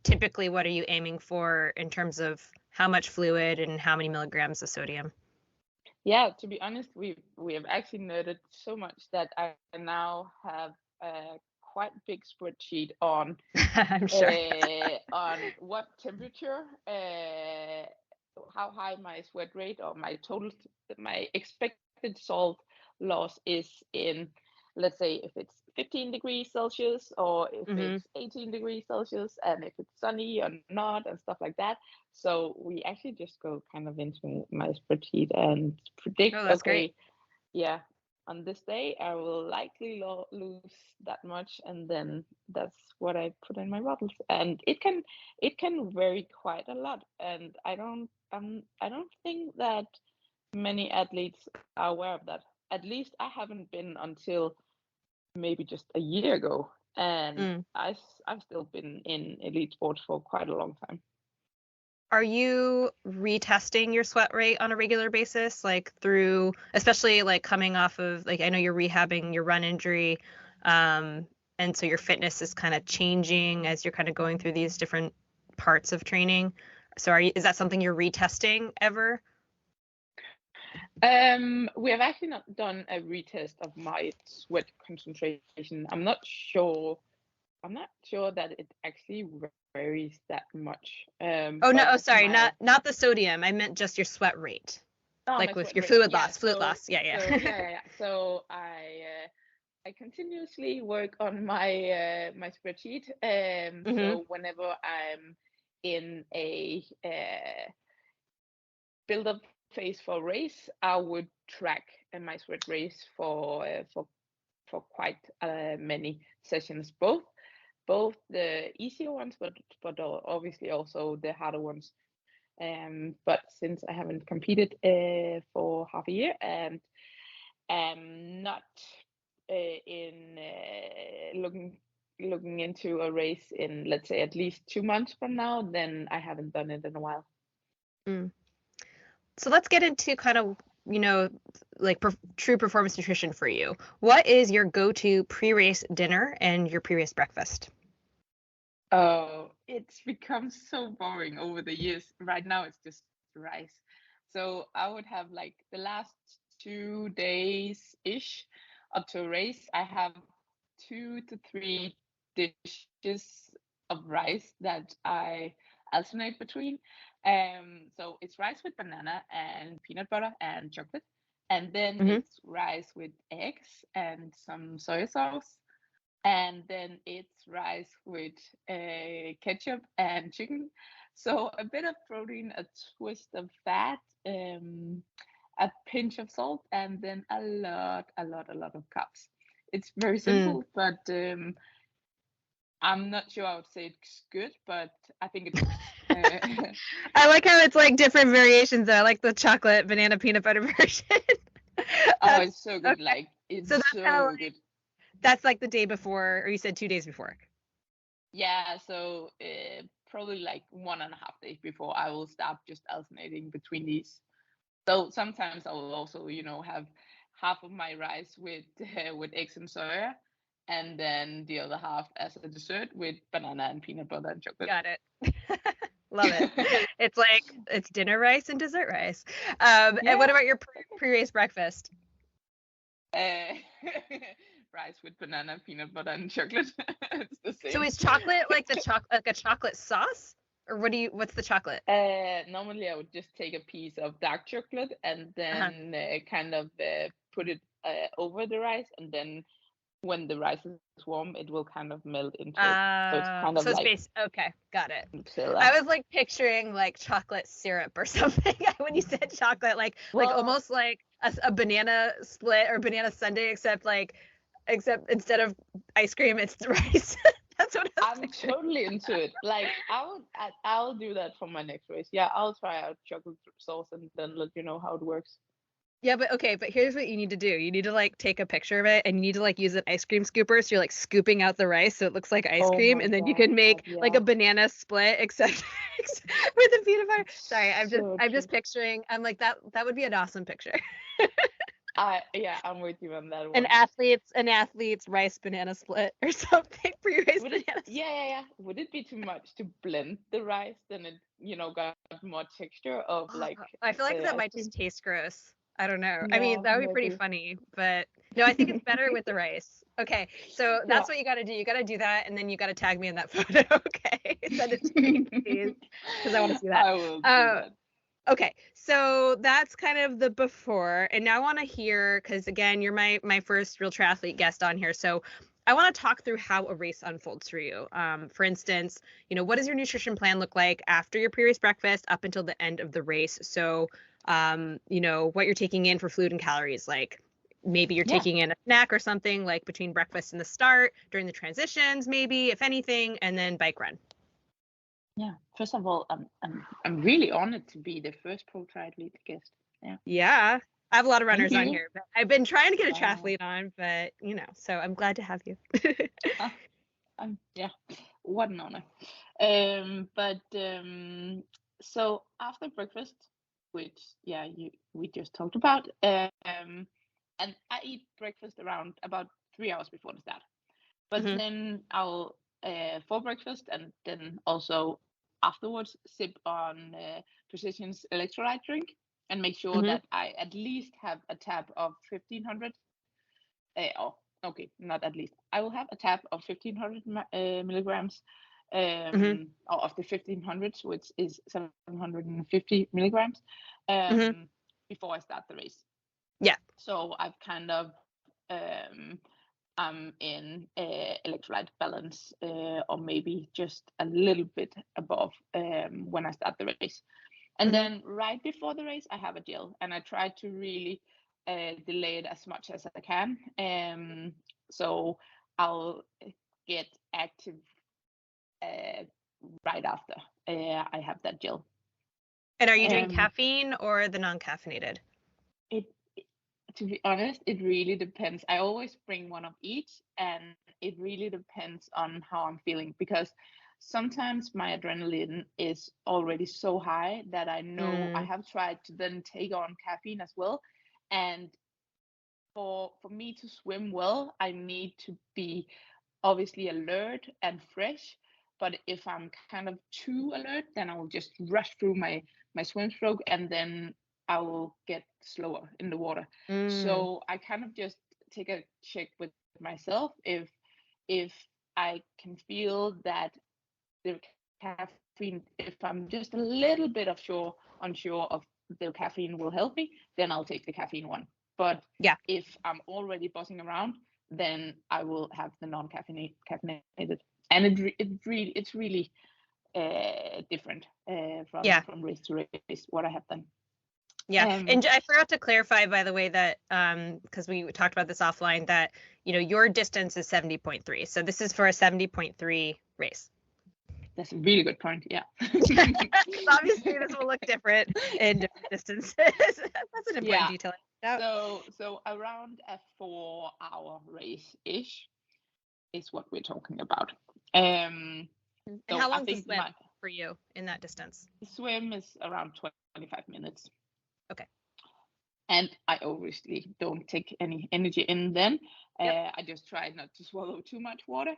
typically what are you aiming for in terms of how much fluid and how many milligrams of sodium? Yeah, to be honest, we have actually noted so much that I now have a quite big spreadsheet I'm sure. on what temperature, how high my sweat rate or my expected salt loss is in, let's say, if it's 15 degrees Celsius or if Hmm. it's 18 degrees Celsius and if it's sunny or not and stuff like that. So we actually just go kind of into my spreadsheet and Oh, predict, that's great. okay, yeah, on this day I will likely lose that much, and then that's what I put in my bottles. And it can vary quite a lot, and I don't think that many athletes are aware of that. At least I haven't been until maybe just a year ago, and Mm. I've still been in elite sports for quite a long time. Are you retesting your sweat rate on a regular basis, like through, especially like coming off of, like, I know you're rehabbing your run injury, and so your fitness is kind of changing as you're kind of going through these different parts of training. So is that something you're retesting ever? We have actually not done a retest of my sweat concentration. I'm not sure. I'm not sure that it actually varies that much. Oh no, But oh sorry, my not the sodium. I meant just your sweat rate. my Like with sweat your rate, fluid yeah. loss, fluid loss. Yeah, So yeah. yeah. So I continuously work on my spreadsheet. Hmm. So whenever I'm in a build up phase for a race, I would track my sweat race for quite many sessions, both the easier ones, but obviously also the harder ones. But since I haven't competed for half a year and am not in looking into a race in, let's say, at least 2 months from now, then I haven't done it in a while. Mm. So let's get into kind of, you know, like true performance nutrition for you. What is your go-to pre-race dinner and your pre-race breakfast? Oh, it's become so boring over the years. Right now, it's just rice. So I would have like the last 2 days ish up to a race. I have 2 to 3 dishes of rice that I alternate between. So it's rice with banana and peanut butter and chocolate, and then Hmm. it's rice with eggs and some soy sauce, and then it's rice with ketchup and chicken. So a bit of protein, a twist of fat, a pinch of salt, and then a lot of carbs. It's very Mm. simple, but I'm not sure I would say it's good, but I think it works. I like how it's like different variations though. I like the chocolate banana peanut butter version. Oh, That's it's so good. okay. Like, So it's that's kind of so like good. that's like the day before, or you said 2 days before. Yeah, so probably like 1.5 days before I will start just alternating between these. So sometimes I will also, have half of my rice with with eggs and soya, and then the other half as a dessert with banana and peanut butter and chocolate. Got it. Love it. It's like it's dinner rice and dessert rice. And Yeah, what about your perfect. pre-race breakfast? Uh, rice with banana, peanut butter, and chocolate. It's the So same. is chocolate like like a chocolate sauce? Or what's the chocolate? Normally I would just take a piece of dark chocolate and Uh-huh. then kind of put it over the rice, and then when the rice is warm, it will kind of melt into it. So it's kind of So it's like base. Okay, got it. Nutella. I was like picturing like chocolate syrup or something when you said chocolate, like Well, almost like a banana split or banana sundae, except like except instead of ice cream, it's rice. That's what I'm picturing. totally into it. Like I'll do that for my next race. Yeah, I'll try out chocolate sauce and then let you know how it works. Yeah, but okay, but here's what you need to do. You need to like take a picture of it and you need to like use an ice cream scooper. So you're like scooping out the rice so it looks like ice Oh cream, my and then you god, can make like yeah. a banana split except with the peanut butter. Sorry, So I'm true. just picturing. I'm like that would be an awesome picture. I'm with you on that An one. athlete's rice banana split or something for your rice Would it banana split. yeah. Would it be too much to blend the rice? Then it, got more texture of Oh, like I feel like that ice might just cream. taste gross. I don't know. I mean, Yeah, that would be pretty maybe. funny, but no, I think it's better with the rice. Okay, so Yeah. that's what you got to do. You got to do that, and then you got to tag me in that photo. Okay, send it to me, please, because I want to see that. I will do Uh, that. okay, so that's kind of the before, and now I want to hear, because again, you're my first real triathlete guest on here, so I want to talk through how a race unfolds for you. For instance, what does your nutrition plan look like after your pre-race breakfast up until the end of the race? So, what you're taking in for fluid and calories, like maybe you're Yeah. taking in a snack or something like between breakfast and the start, during the transitions, maybe if anything, and then bike run. Yeah. First of all, I'm really honored to be the first pro triathlete guest. Yeah. Yeah. I have a lot of Thank runners on you. here, but I've been trying to get a Wow. triathlete on, but so I'm glad to have you. Ah, yeah. What an honor. But so after breakfast, which we just talked about, and I eat breakfast around about 3 hours before the start. But Hmm. then I'll for breakfast and then also afterwards sip on Precision's electrolyte drink and make sure Hmm. that I at least have a tab of 1500. Oh, okay, not at least. I will have a tab of 1500 milligrams Hmm. of the 1500s, which is 750 milligrams, Hmm. before I start the race. Yeah. So I've kind of um, I'm in electrolyte balance, or maybe just a little bit above when I start the race. And Hmm. then right before the race, I have a gel, and I try to really delay it as much as I can. So I'll get active uh, right after I have that gel. And are you doing Um, caffeine or the non-caffeinated? it To be honest, it really depends. I always bring one of each, and it really depends on how I'm feeling because sometimes my adrenaline is already so high that I know I Mm. have tried to then take on caffeine as well. And for me to swim well, I need to be obviously alert and fresh. But if I'm kind of too alert, then I will just rush through my swim stroke, and then I will get slower in the water. Mm. So I kind of just take a check with myself if I can feel that the caffeine, if I'm just a little bit unsure of the caffeine will help me, then I'll take the caffeine one. But Yeah. if I'm already buzzing around, then I will have the caffeinated, and it's really different Yeah. from race to race what I have done. Yeah. Um, And I forgot to clarify, by the way, that because we talked about this offline, that your distance is 70.3. So this is for a 70.3 race. that's a really good point. Yeah. Because obviously this will look different in different distances. That's an important Yeah. detail. Yeah. So around a 4 hour race ish is what we're talking about. And So how I long's the think my swim for you in that distance? swim is around 25 minutes. Okay. And I obviously don't take any energy in then. Yep. I just try not to swallow too much water.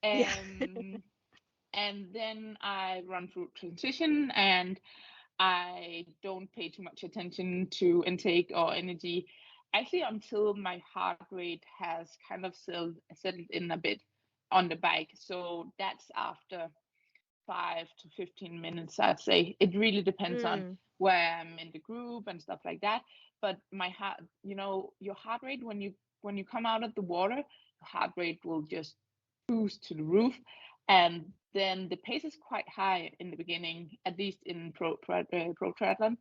Yeah. And then I run through transition, and I don't pay too much attention to intake or energy actually until my heart rate has kind of settled in a bit on the bike. So that's after 5 to 15 minutes, I'd say. It really depends on Mm. where I'm in the group and stuff like that. But my heart, your heart rate when you come out of the water, your heart rate will just boost to the roof, and then the pace is quite high in the beginning, at least in pro triathlon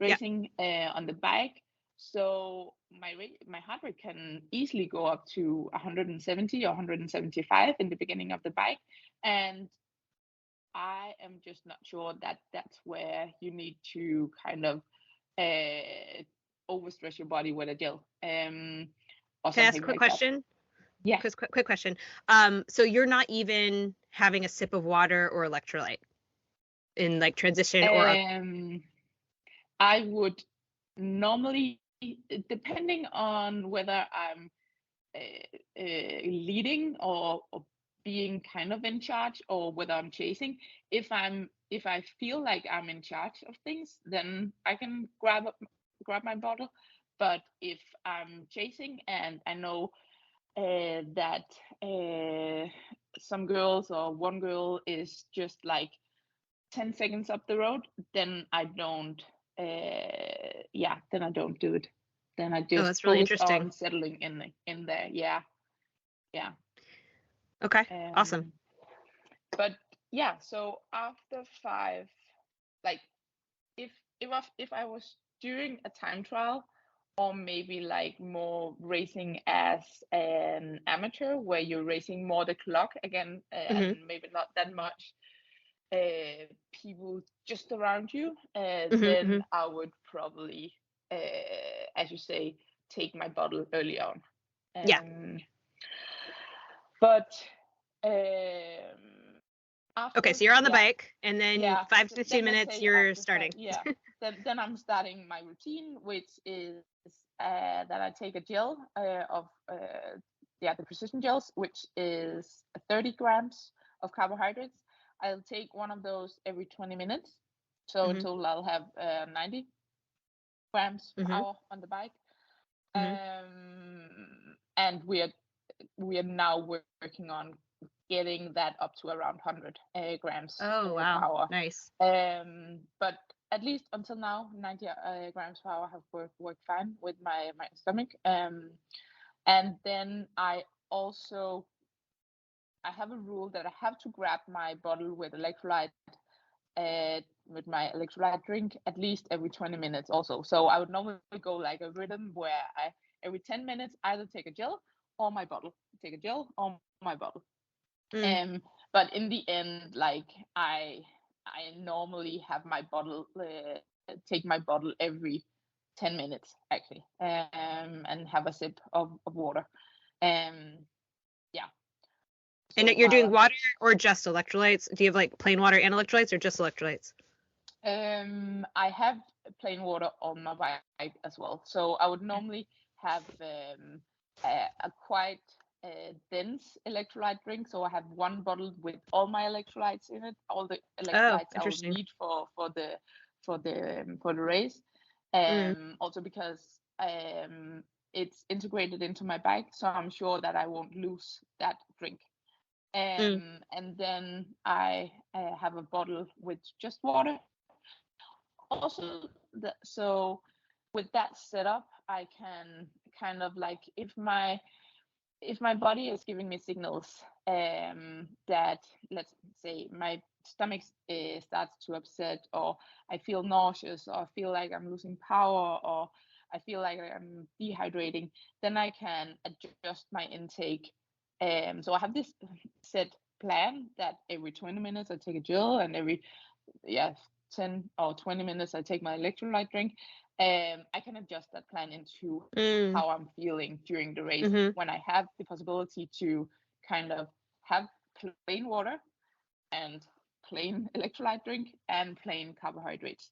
Yeah. racing on the bike. So my heart rate can easily go up to 170 or 175 in the beginning of the bike, and I am just not sure that that's where you need to kind of overstress your body with a gel, or Can I ask a something quick like that. question? Yeah. Quick question. So you're not even having a sip of water or electrolyte in like transition or I would normally, depending on whether I'm leading or being kind of in charge, or whether I'm chasing. If I feel like I'm in charge of things, then I can grab my bottle. But if I'm chasing and I know that some girls or one girl is just like 10 seconds up the road, then I don't then I don't do it. Then I just that's really focus interesting. on settling in there. Yeah. Okay, awesome. But yeah, so after 5, like if I was doing a time trial, or maybe like more racing as an amateur where you're racing more the clock again, and maybe not that much people just around you, then I would probably, as you say, take my bottle early on. Yeah. But Okay, so you're on the bike, and then 5 to 15 minutes you're starting. Then I'm starting my routine, which is that I take a gel of the precision gels, which is 30 grams of carbohydrates. I'll take one of those every 20 minutes. So in total, I'll have 90 grams per hour on the bike. And we are now working on getting that up to around 100 grams per hour. Nice. But at least until now, 90 grams per hour have worked fine with my stomach. And then I have a rule that I have to grab my bottle with electrolyte drink at least every 20 minutes also. So I would normally go like a rhythm where I every 10 minutes either take a gel or my bottle, take a gel or my bottle. But in the end, like I normally have my bottle, take my bottle every 10 minutes actually, and have a sip of water. And you're doing water or just electrolytes? Do you have like plain water and electrolytes, or just electrolytes? I have plain water on my bike as well. So I would normally have a quite dense electrolyte drink. So I have one bottle with all my electrolytes in it, all the electrolytes I would need for the race. Also because it's integrated into my bike, so I'm sure that I won't lose that drink. And then I have a bottle with just water. Also, so with that setup, I can kind of like, if my body is giving me signals that, let's say, my stomach starts to upset, or I feel nauseous, or I feel like I'm losing power, or I feel like I'm dehydrating, then I can adjust my intake. So I have this set plan that every 20 minutes I take a gel, and every 10 or 20 minutes I take my electrolyte drink. I can adjust that plan into how I'm feeling during the race, when I have the possibility to kind of have plain water and plain electrolyte drink and plain carbohydrates.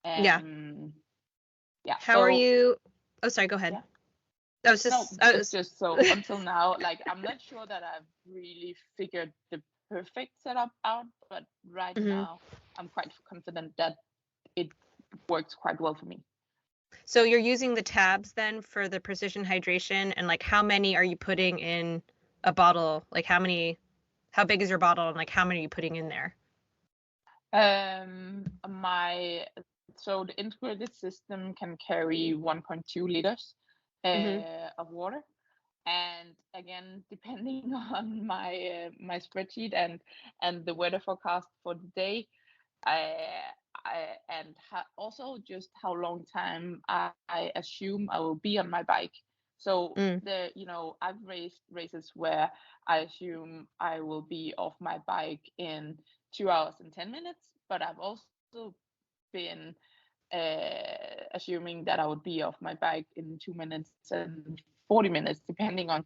How are you? Oh, sorry, go ahead. It's just so until now, like I'm not sure that I've really figured the perfect setup out, but right now I'm quite confident that it works quite well for me. So you're using the tabs then for the precision hydration, and like how many are you putting in a bottle? Like how big is your bottle, and like how many are you putting in there? So the integrated system can carry 1.2 liters of water. And again, depending on my spreadsheet and the weather forecast for the day, and also just how long time I assume I will be on my bike. So Mm. I've raced races where I assume I will be off my bike in 2 hours and 10 minutes, but I've also been assuming that I would be off my bike in 2 minutes and 40 minutes, depending on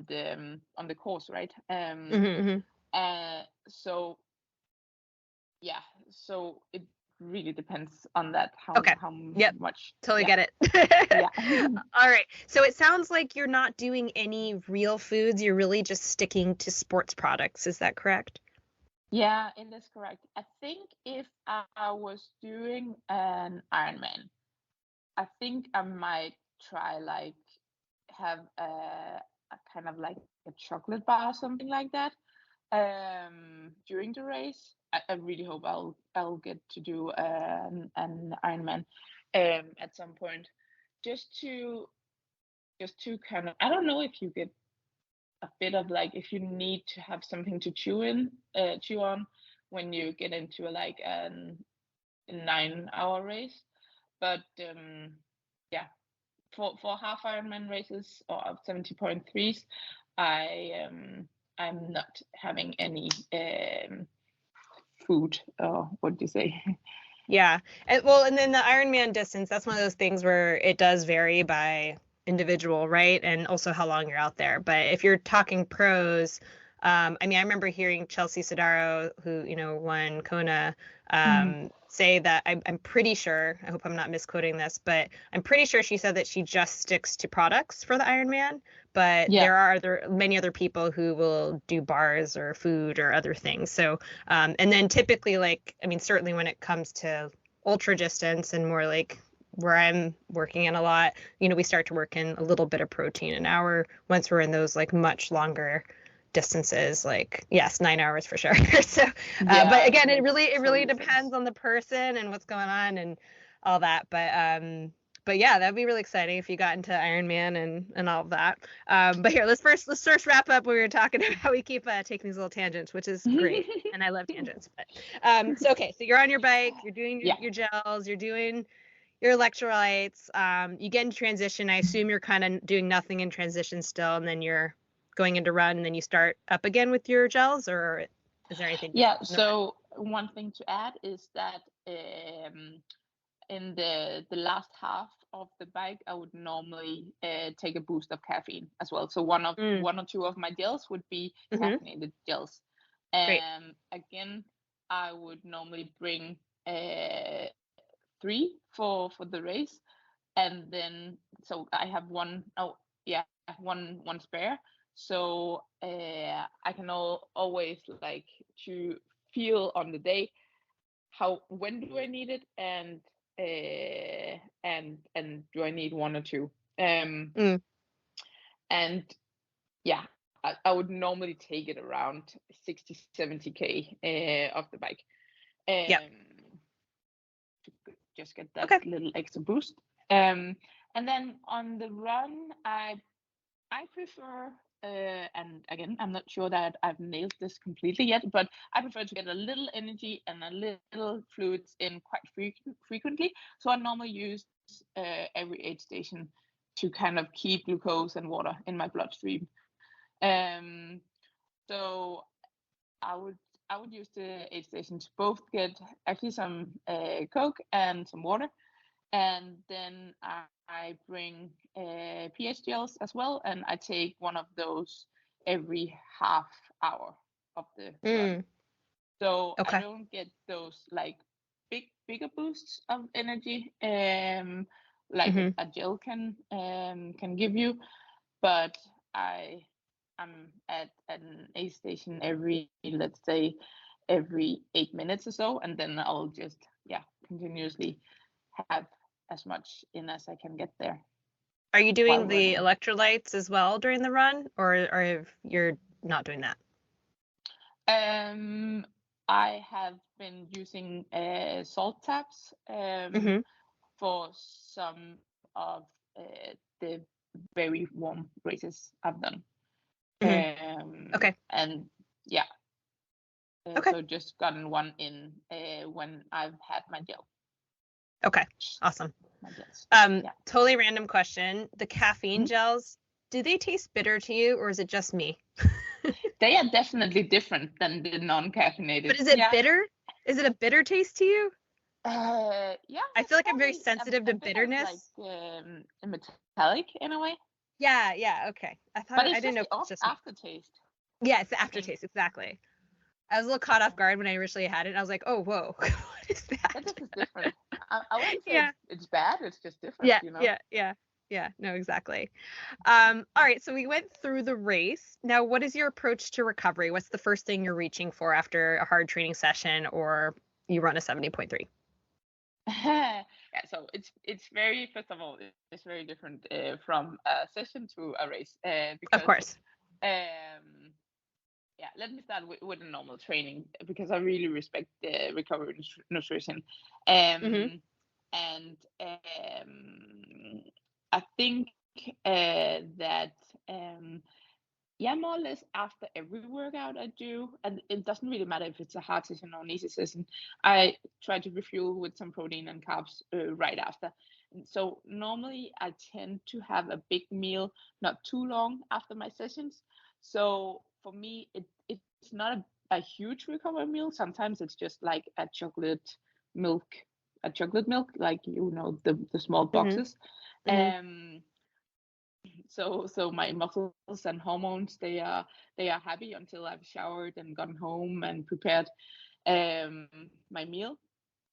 the course, right? Mm-hmm. So yeah, so it really depends on that, Okay. how Yep. much. Totally Yeah, get it. yeah. All right. So it sounds like you're not doing any real foods. You're really just sticking to sports products. Is that correct? Yeah, it is correct. I think if I was doing an Ironman, I think I might try like have a kind of like a chocolate bar or something like that during the race. I really hope I'll get to do an Ironman at some point, just to kind of, I don't know if you get a bit of like, if you need to have something to chew on when you get into like a 9 hour race. But yeah, for half Ironman races or 70.3s, I'm not having any food, or what do you say? Yeah. And then the Ironman distance, that's one of those things where it does vary by individual, right? And also how long you're out there. But if you're talking pros, I mean, I remember hearing Chelsea Sodaro, who, won Kona, Mm, say that I'm pretty sure, I hope I'm not misquoting this, but I'm pretty sure she said that she just sticks to products for the Ironman. But yeah, there are many other people who will do bars or food or other things. So and then typically, like, I mean, certainly when it comes to ultra distance and more like where I'm working in a lot, we start to work in a little bit of protein an hour once we're in those like much longer distances, like yes, 9 hours for sure. So, but yeah, again, that makes it really totally sense. depends on the person and what's going on and all that. But yeah, that'd be really exciting if you got into Ironman and all of that. But here, let's first wrap up. We were talking about how we keep taking these little tangents, which is great, and I love tangents. But so okay, so you're on your bike, you're doing Yeah, your gels, you're doing your electrolytes. You get in transition. I assume you're kind of doing nothing in transition still, and then you're going into run, and then you start up again with your gels, or is there anything yeah. different in the run? So one thing to add is that in the last half of the bike, I would normally take a boost of caffeine as well. So Mm, one or two of my gels would be mm-hmm. caffeinated gels. Great. Again, I would normally bring three for the race, and then so I have one. Oh yeah, one spare. So I can always like to feel on the day when do I need it, and do I need one or two. Mm, And yeah, I would normally take it around 60-70 k of the bike, yep. to just get that Okay. little extra boost. And then on the run, I prefer, and again, I'm not sure that I've nailed this completely yet, but I prefer to get a little energy and a little fluids in quite frequently. So I normally use every aid station to kind of keep glucose and water in my bloodstream. Um, so I would use the aid station to both get actually some Coke and some water, and then I bring pH gels as well, and I take one of those every half hour of the run. Mm, So I okay. don't get those like bigger boosts of energy, like Mm-hmm. a gel can give you, but I'm at an aid station every, let's say, every 8 minutes or so, and then I'll just continuously have as much in as I can get there Are you while doing the running. electrolytes as well during the run, or you're not doing that? Um, I have been using salt taps Mm-hmm. for some of the very warm races I've done. Mm-hmm. Okay. And yeah, Okay. so just gotten one in when I've had my gel. Okay, awesome. My gels. Totally random question. The caffeine gels, do they taste bitter to you, or is it just me? They are definitely different than the non-caffeinated. But is it bitter? Is it a bitter taste to you? Yeah. I feel like I'm very sensitive to bitterness. Like metallic in a way. Yeah. Okay. But I didn't know if it's just aftertaste. Yeah, it's the aftertaste, exactly. I was a little caught off guard when I originally had it. And I was like, oh, whoa, what is that? That is different. I wouldn't say it's bad. It's just different. Yeah. No, exactly. All right. So we went through the race. Now, what is your approach to recovery? What's the first thing you're reaching for after a hard training session or you run a 70.3? Yeah, so it's very, first of all, it's very different from a session to a race. Because, of course. Yeah, let me start with a normal training because I really respect the recovery nutrition. And I think that more or less after every workout I do, and it doesn't really matter if it's a hard session or an easy session, I try to refuel with some protein and carbs right after. And so normally I tend to have a big meal not too long after my sessions. So for me, it's not a huge recovery meal. Sometimes it's just like a chocolate milk, like the small boxes. So my muscles and hormones, they are happy until I've showered and gone home and prepared my meal.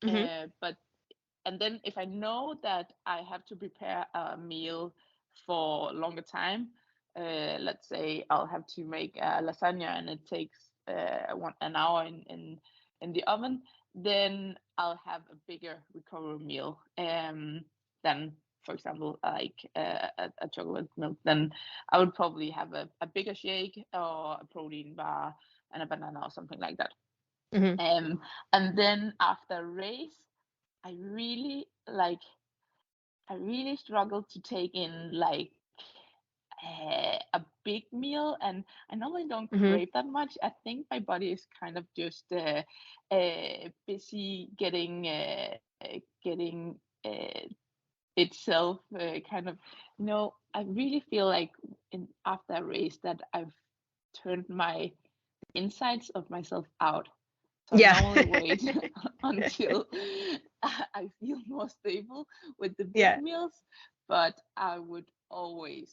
And then if I know that I have to prepare a meal for a longer time, let's say I'll have to make a lasagna and it takes an hour in the oven, then I'll have a bigger recovery meal than, for example, like a chocolate milk. Then I would probably have a bigger shake or a protein bar and a banana or something like that. And then after a race, I really struggle to take in like a big meal, and I normally don't crave that much. I think my body is kind of just busy getting itself kind of, I really feel like after a race that I've turned my insides of myself out. So I normally wait until I feel more stable with the big meals, but I would always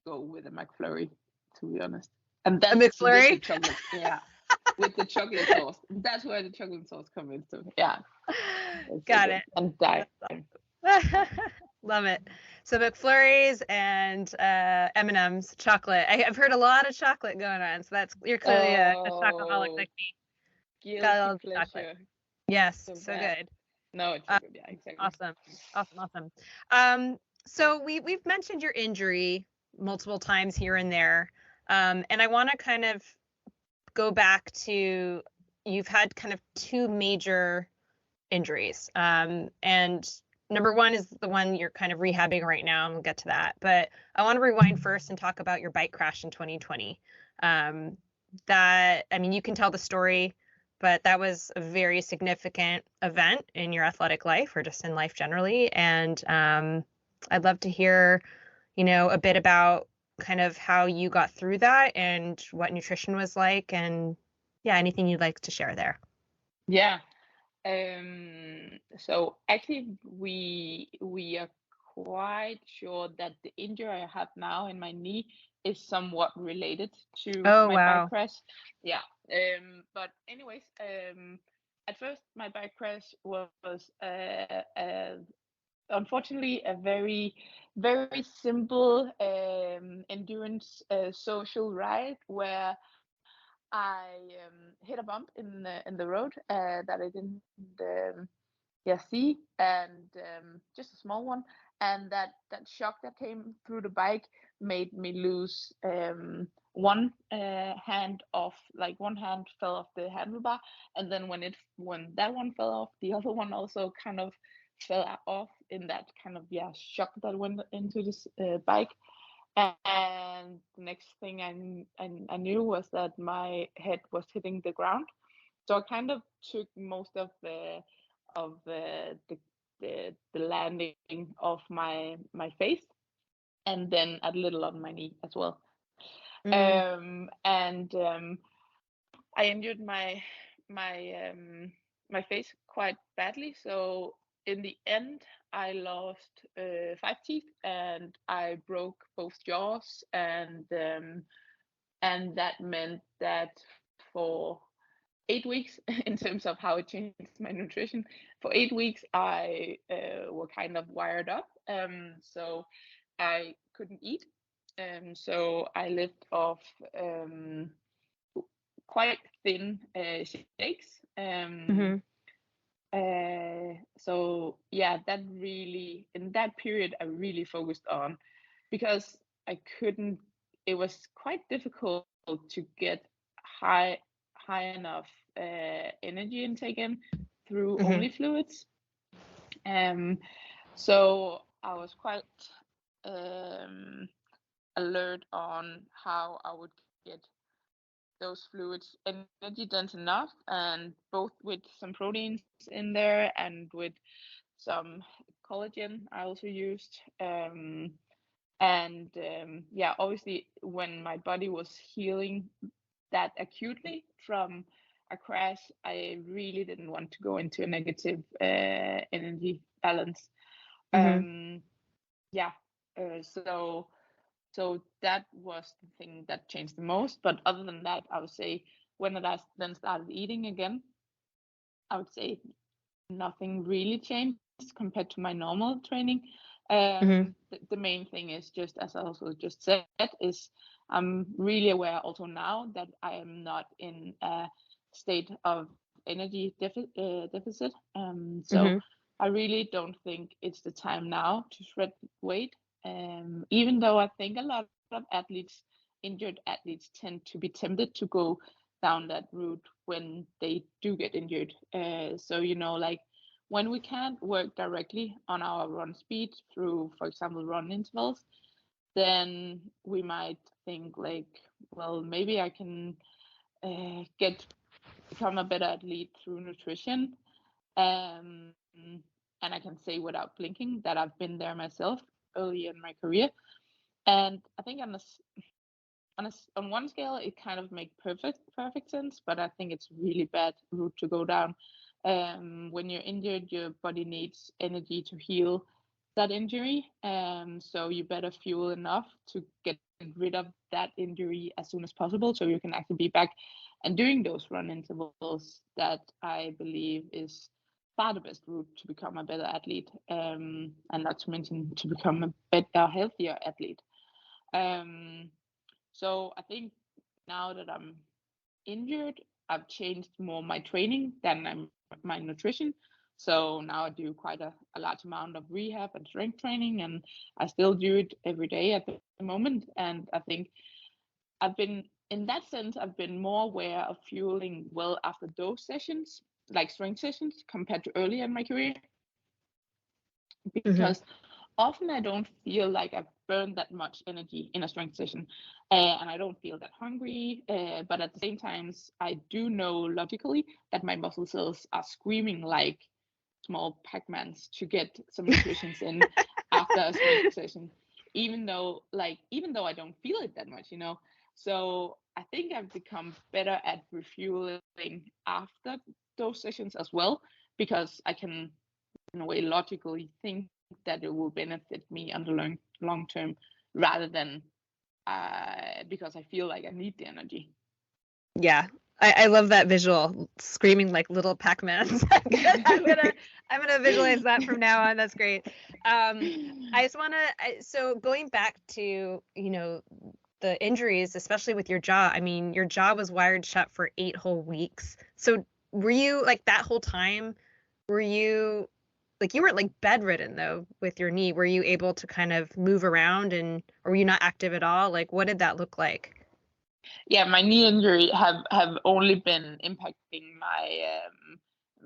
go with a McFlurry, to be honest. And that's a McFlurry? With the chocolate, with the chocolate sauce. That's where the chocolate sauce comes into. Yeah. Got it. And die. Love it. So McFlurries and M&M's, chocolate. I've heard a lot of chocolate going on, so you're clearly a chocoholic like me. Guilty pleasure. Chocolate. Yes, so good. No, it's so good. Yeah, exactly. Awesome. So we've mentioned your injury multiple times here and there, and I want to kind of go back to, you've had kind of two major injuries, and number one is the one you're kind of rehabbing right now, and we'll get to that. But I want to rewind first and talk about your bike crash in 2020. You can tell the story, but that was a very significant event in your athletic life or just in life generally. And I'd love to hear, a bit about kind of how you got through that and what nutrition was like, and anything you'd like to share there. Yeah. So actually we are quite sure that the injury I have now in my knee is somewhat related to my bike crash. Yeah. But anyways, at first my bike crash was unfortunately a very, very simple endurance social ride where I hit a bump in the road that I didn't see, and just a small one, and that shock that came through the bike made me lose one hand off. Like one hand fell off the handlebar, and then when that one fell off, the other one also kind of fell off in that kind of shock that went into this bike. And the next thing I knew was that my head was hitting the ground, So I kind of took most of the landing of my face, and then a little on my knee as well. Mm. And I injured my my face quite badly. So in the end, I lost 5 teeth, and I broke both jaws, and that meant that for 8 weeks, in terms of how it changed my nutrition, for 8 weeks I were kind of wired up. So I couldn't eat. So I lived off um, quite thin shakes. Mm-hmm. So yeah, that really, in that period, I really focused on, because I couldn't. It was quite difficult to get high high enough energy intake in through Mm-hmm. only fluids. Um, so I was quite um, alert on how I would get those fluids energy dense enough, and both with some proteins in there and with some collagen I also used. And yeah, obviously when my body was healing that acutely from a crash, I really didn't want to go into a negative energy balance. Mm-hmm. um yeah so that was the thing that changed the most. But other than that, I would say when I then started eating again, I would say nothing really changed compared to my normal training. Mm-hmm. The main thing is, just as I also just said, is I'm really aware also now that I am not in a state of energy deficit. So Mm-hmm. I really don't think it's the time now to shred weight. Even though I think a lot of athletes, injured athletes, tend to be tempted to go down that route when they do get injured. So like when we can't work directly on our run speed through, for example, run intervals, then we might think like, well, maybe I can become a better athlete through nutrition. Um, and I can say without blinking that I've been there myself early in my career. And I think on one scale, it kind of makes perfect sense, but I think it's really bad route to go down. When you're injured, your body needs energy to heal that injury. So you better fuel enough to get rid of that injury as soon as possible, so you can actually be back and doing those run intervals. That I believe is far the best route to become a better athlete, and not to mention to become a better, healthier athlete. Um, so I think now that I'm injured, I've changed more my training than my nutrition. So now I do quite a large amount of rehab and strength training, and I still do it every day at the moment. And I think I've been, in that sense, I've been more aware of fueling well after those sessions, like strength sessions, compared to earlier in my career, Mm-hmm. because often I don't feel like I've burned that much energy in a strength session, and I don't feel that hungry. But at the same times, I do know logically that my muscle cells are screaming like small Pac-Mans to get some nutrition in after a strength session, even though I don't feel it that much. So I think I've become better at refueling after those sessions as well, because I can, in a way, logically think that it will benefit me on the long term, rather than because I feel like I need the energy. Yeah. I love that visual, screaming like little Pac-Mans. I'm gonna visualize that from now on. That's great. I just so going back to, the injuries, especially with your jaw. I mean, your jaw was wired shut for 8 whole weeks. So were you like that whole time? Were you like, you weren't like bedridden though with your knee? Were you able to kind of move around, or were you not active at all? Like, what did that look like? Yeah, my knee injury have only been impacting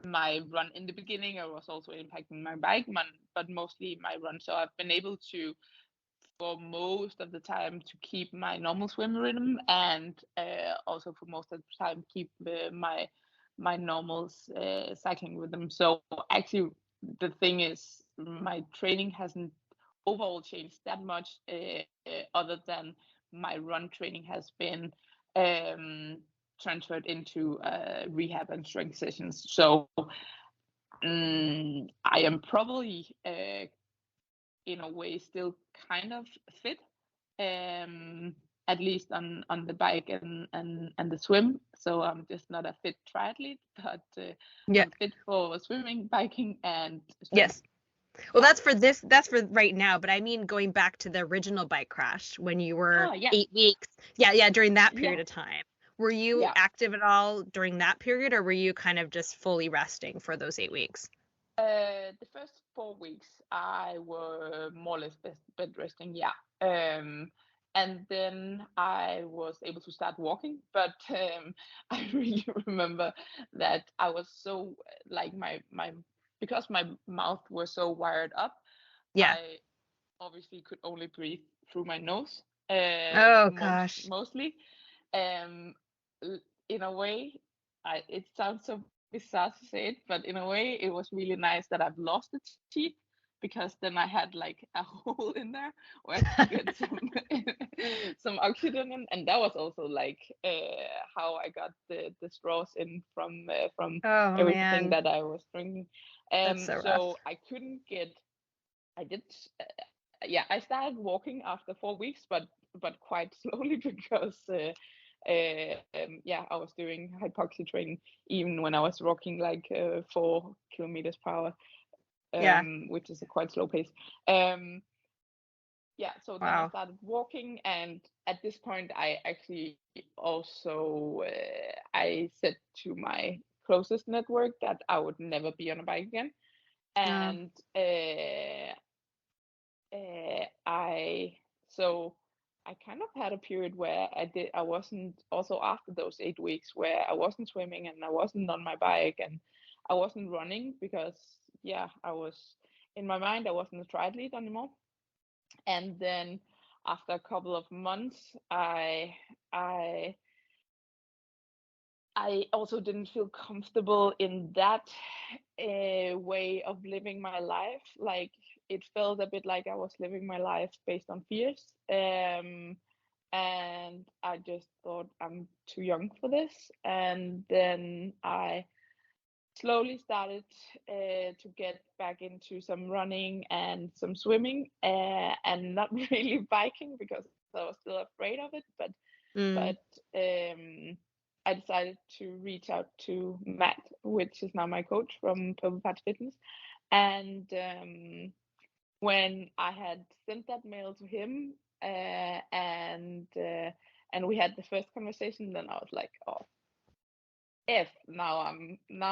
my run in the beginning. It was also impacting my bike run, but mostly my run. So I've been able to, for most of the time, to keep my normal swim rhythm, and also for most of the time keep my my normal cycling rhythm. So actually, the thing is, my training hasn't overall changed that much, other than my run training has been transferred into rehab and strength sessions. So I am probably in a way still kind of fit, at least on the bike and the swim. So I'm just not a fit triathlete, but Yeah. I'm fit for swimming, biking, and strength. Yes. Well, that's for right now, but I mean going back to the original bike crash when you were 8 weeks. Yeah, during that period of time. Were you active at all during that period, or were you kind of just fully resting for those 8 weeks? The first 4 weeks I were more or less bed resting, and then I was able to start walking, but I really remember that I was so like my because my mouth was so wired up, I obviously could only breathe through my nose, Oh gosh. mostly. In a way, it sounds so bizarre to say it, but in a way, it was really nice that I've lost the teeth, because then I had like a hole in there where I could get some oxygen in, and that was also like how I got the straws in from everything that I was drinking. That's so rough. I couldn't get. I did. I started walking after 4 weeks, but quite slowly, because I was doing hypoxia training even when I was walking like 4 kilometers per hour, which is a quite slow pace. So then I started walking, and at this point I actually also I said to my closest network that I would never be on a bike again, and I kind of had a period where I wasn't, also after those 8 weeks, where I wasn't swimming and I wasn't on my bike and I wasn't running, because I was, in my mind, I wasn't a triathlete anymore. And then after a couple of months, I also didn't feel comfortable in that way of living my life. Like, it felt a bit like I was living my life based on fears. And I just thought, I'm too young for this. And then I slowly started to get back into some running and some swimming, and not really biking, because I was still afraid of it. But I decided to reach out to Matt, which is now my coach from Persevered Fitness. And when I had sent that mail to him, and we had the first conversation, then I was like, oh, now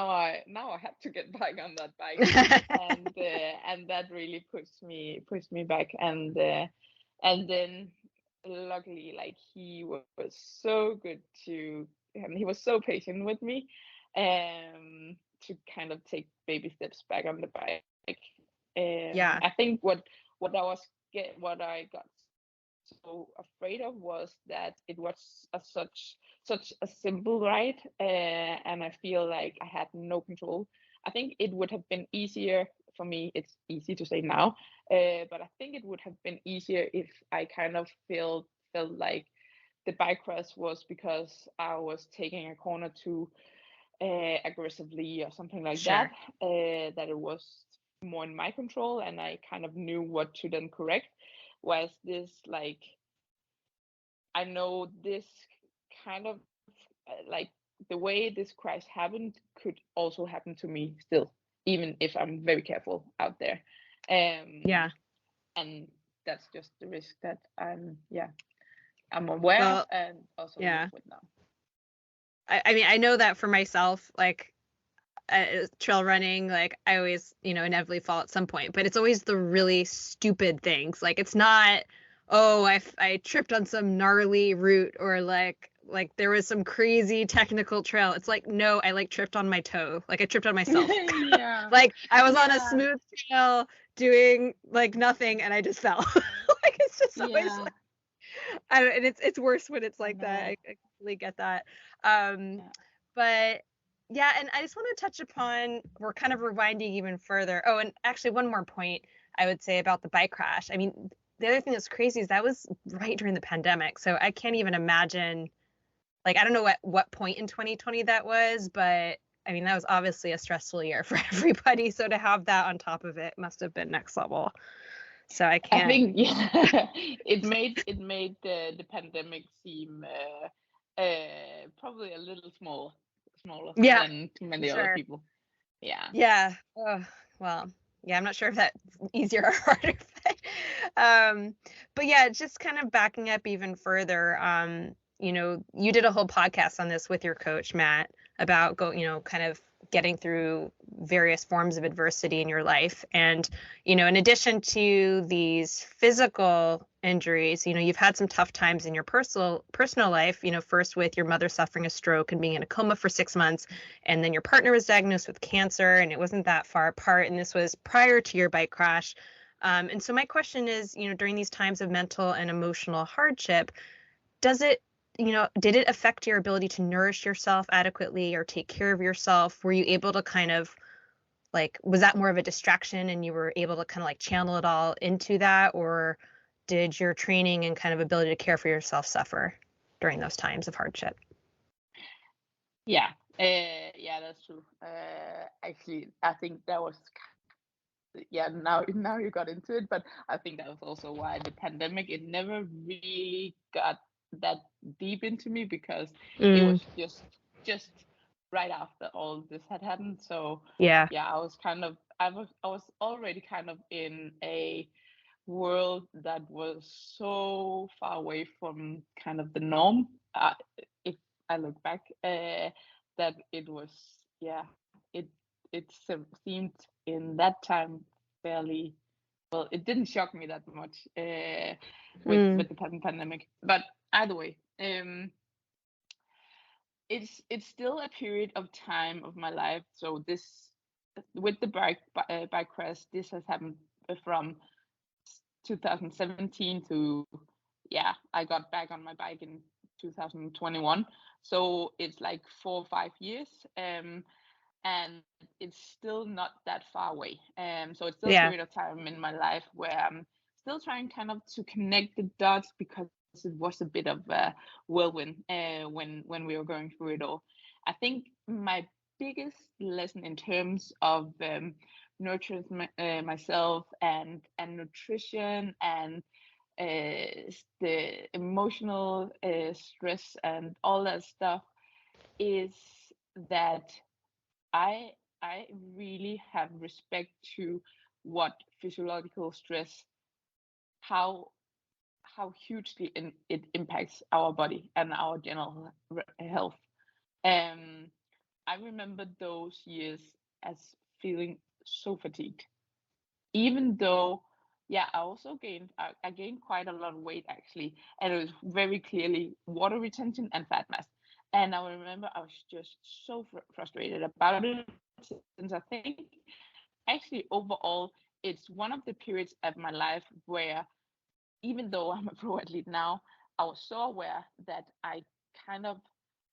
I have to get back on that bike. And that really pushed me back. And then luckily, like, he was so good and he was so patient with me, to kind of take baby steps back on the bike. I think what I got so afraid of was that it was such a simple ride, and I feel like I had no control. I think it would have been easier for me. It's easy to say now, but I think it would have been easier if I kind of felt like the bike crash was because I was taking a corner too aggressively or something like that. That it was more in my control, and I kind of knew what to then correct. Whereas this, like, I know this kind of like, the way this crash happened could also happen to me still, even if I'm very careful out there. And that's just the risk that I'm aware of, and also live with now. I mean, I know that for myself, like, trail running, like, I always, inevitably fall at some point, but it's always the really stupid things. Like, it's not, oh, I tripped on some gnarly route, or like there was some crazy technical trail. It's like, no, I like tripped on my toe. Like, I tripped on myself. Like, I was on a smooth trail doing like nothing, and I just fell. Like, it's just always like, I don't, and it's worse when it's like that. I completely get that. But Yeah, and I just want to touch upon, we're kind of rewinding even further. Oh, and actually one more point I would say about the bike crash. I mean, the other thing that's crazy is that was right during the pandemic. So I can't even imagine, like, I don't know at what point in 2020 that was, but I mean, that was obviously a stressful year for everybody. So to have that on top of it must have been next level. So I I can't. think it made the pandemic seem probably a little smaller Yeah, than too for many other sure. people. Yeah. Yeah. Oh, well, yeah, I'm not sure if that's easier or harder. um, but yeah, just kind of backing up even further. You did a whole podcast on this with your coach, Matt, about kind of getting through various forms of adversity in your life. And, in addition to these physical injuries, you've had some tough times in your personal life, first with your mother suffering a stroke and being in a coma for 6 months, and then your partner was diagnosed with cancer, and it wasn't that far apart, and this was prior to your bike crash. And so my question is, during these times of mental and emotional hardship, did it affect your ability to nourish yourself adequately or take care of yourself? Were you able to kind of, like, was that more of a distraction and you were able to kind of like channel it all into that, or did your training and kind of ability to care for yourself suffer during those times of hardship? Yeah. Yeah, that's true. Actually, I think that was, yeah, now you got into it, but I think that was also why the pandemic, it never really got that deep into me, because it Mm, was just right after all this had happened. So yeah. yeah, I was already kind of in a world that was so far away from kind of the norm. If I look back, that it was, yeah, it seemed in that time fairly well. It didn't shock me that much with Mm, the pandemic, but either way, it's still a period of time of my life. So this, with the bike crash, this has happened from 2017 to, yeah, I got back on my bike in 2021. So it's like 4 or 5 years. And it's still not that far away. So it's still a yeah. period of time in my life where I'm still trying kind of to connect the dots, because it was a bit of a whirlwind when we were going through it all. I think my biggest lesson in terms of nurturing myself and nutrition and the emotional stress and all that stuff is that I I really have respect to what physiological stress, how hugely it impacts our body and our general health. Um, I remember those years as feeling so fatigued, even though, yeah, I also I gained quite a lot of weight actually, and it was very clearly water retention and fat mass. And I remember I was just so frustrated about it, since I think actually overall it's one of the periods of my life where, even though I'm a pro athlete now, I was so aware that kind of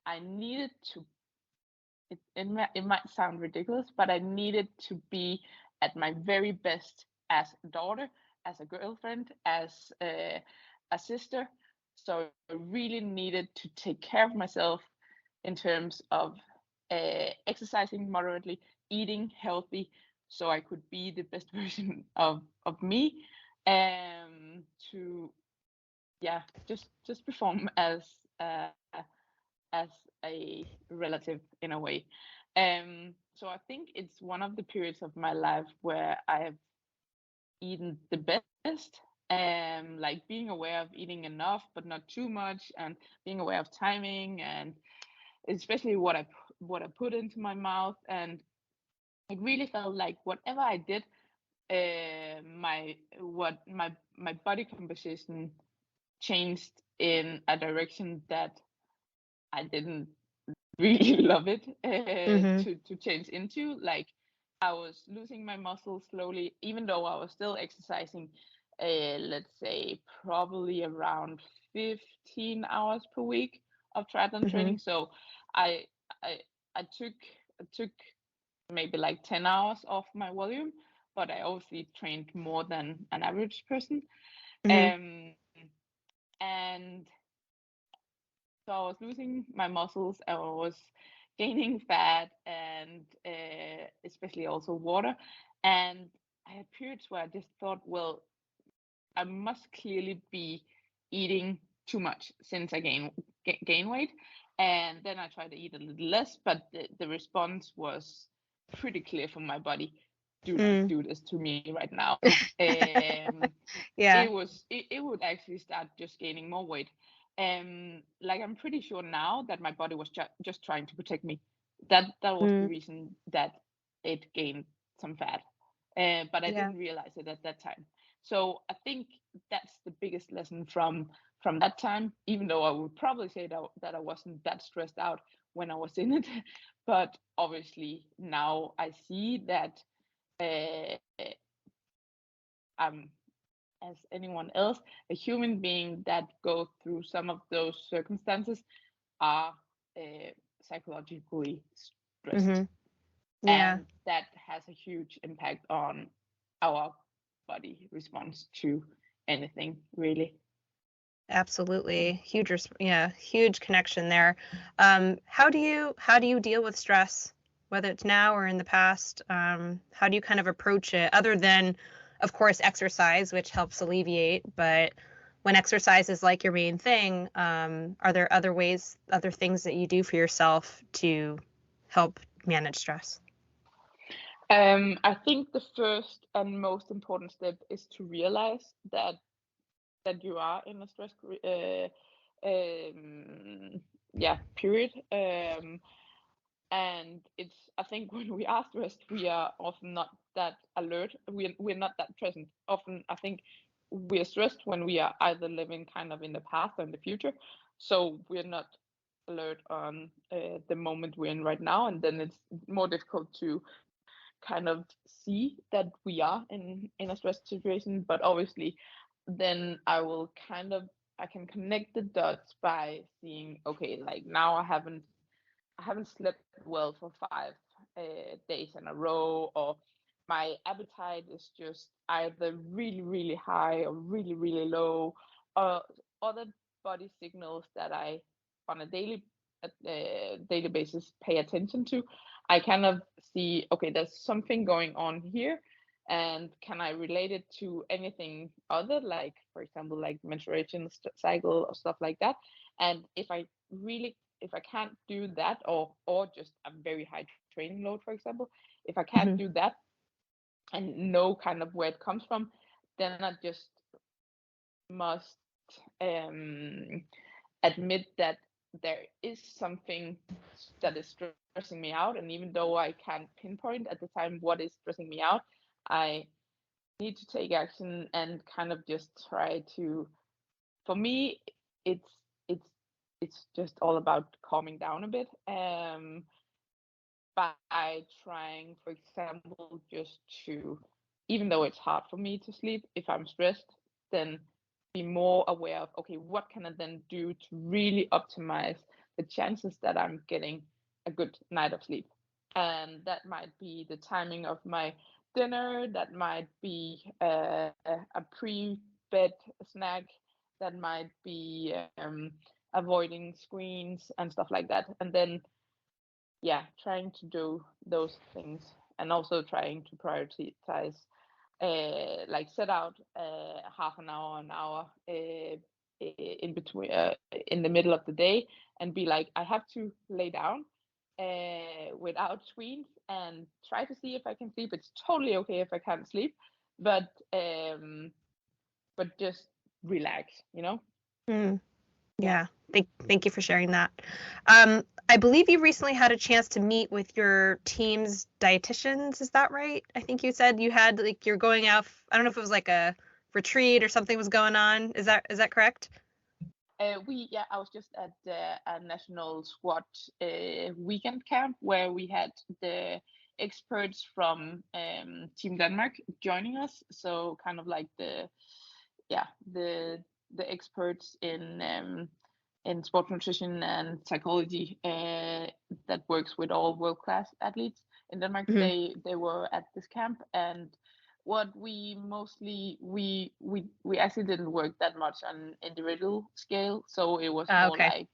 I needed to, it might sound ridiculous, but I needed to be at my very best as a daughter, as a girlfriend, as a sister. So I really needed to take care of myself in terms of exercising moderately, eating healthy, so I could be the best version of me, to, yeah, just perform uh, as a relative in a way. So I think it's one of the periods of my life where I have eaten the best. Like being aware of eating enough but not too much, and being aware of timing, and especially what I put into my mouth. And it really felt like whatever I did, my body composition changed in a direction that I didn't really love it Mm-hmm. to change into. Like, I was losing my muscles slowly, even though I was still exercising. Let's say probably around 15 hours per week of triathlon Mm-hmm. training. So I I I took took maybe like 10 hours off my volume, but I obviously trained more than an average person. Hmm. And so I was losing my muscles, I was gaining fat, and especially also water. And I had periods where I just thought, well, I must clearly be eating too much since I gain weight. And then I tried to eat a little less, but the response was pretty clear from my body. Do not Mm. do this to me right now. Yeah. It would actually start just gaining more weight. Like I'm pretty sure now that my body was just trying to protect me. That was the Mm. reason that it gained some fat. But I Yeah. didn't realize it at that time. So I think that's the biggest lesson from that time. Even though I would probably say that I wasn't that stressed out when I was in it, but obviously now I see that uh, I'm, as anyone else, a human being that go through some of those circumstances are psychologically stressed, Hmm. Yeah. and that has a huge impact on our body response to anything, really. Absolutely. Yeah, huge connection there. How do you deal with stress, whether it's now or in the past? How do you kind of approach it other than, of course, exercise, which helps alleviate, but when exercise is like your main thing, are there other things that you do for yourself to help manage stress? I think the first and most important step is to realize that you are in a um, period. And it's, I think, when we are stressed, we are often not that alert. We're not that present. Often, I think we are stressed when we are either living kind of in the past or in the future. So we're not alert on the moment we're in right now, and then it's more difficult to kind of see that we are in a stress situation. But obviously then I can connect the dots by seeing, okay, like now I haven't slept well for 5 days in a row, or my appetite is just either really really high or really really low, or other body signals that I on a daily basis pay attention to. I kind of see, okay, there's something going on here, and can I relate it to anything other, like for example like menstruation cycle or stuff like that. And if I can't do that, or just a very high training load, for example, if I can't Hmm. do that and know kind of where it comes from, then I just must um, admit that there is something that is stressing me out. And even though I can't pinpoint at the time what is stressing me out, I need to take action and kind of just try to, for me, it's it's it's just all about calming down a bit, by trying, for example, just to, even though it's hard for me to sleep, if I'm stressed, then be more aware of, okay, what can I then do to really optimize the chances that I'm getting a good night of sleep. And that might be the timing of my dinner, that might be a pre-bed snack, that might be avoiding screens and stuff like that. And then, yeah, trying to do those things, and also trying to prioritize, like set out half an hour in between, in the middle of the day, and be like, I have to lay down without screens and try to see if I can sleep. It's totally okay if I can't sleep, but just relax. Mm. Yeah. Yeah. Thank you for sharing that. I believe you recently had a chance to meet with your team's dietitians. Is that right? I think you said you had like you're going out. I don't know if it was like a retreat or something was going on. Is that correct? I was just at a national squat weekend camp where we had the experts from Team Denmark joining us. So kind of like the experts in in sport nutrition and psychology that works with all world-class athletes in Denmark. Hmm. They were at this camp, and what we mostly we actually didn't work that much on individual scale, so it was more Okay.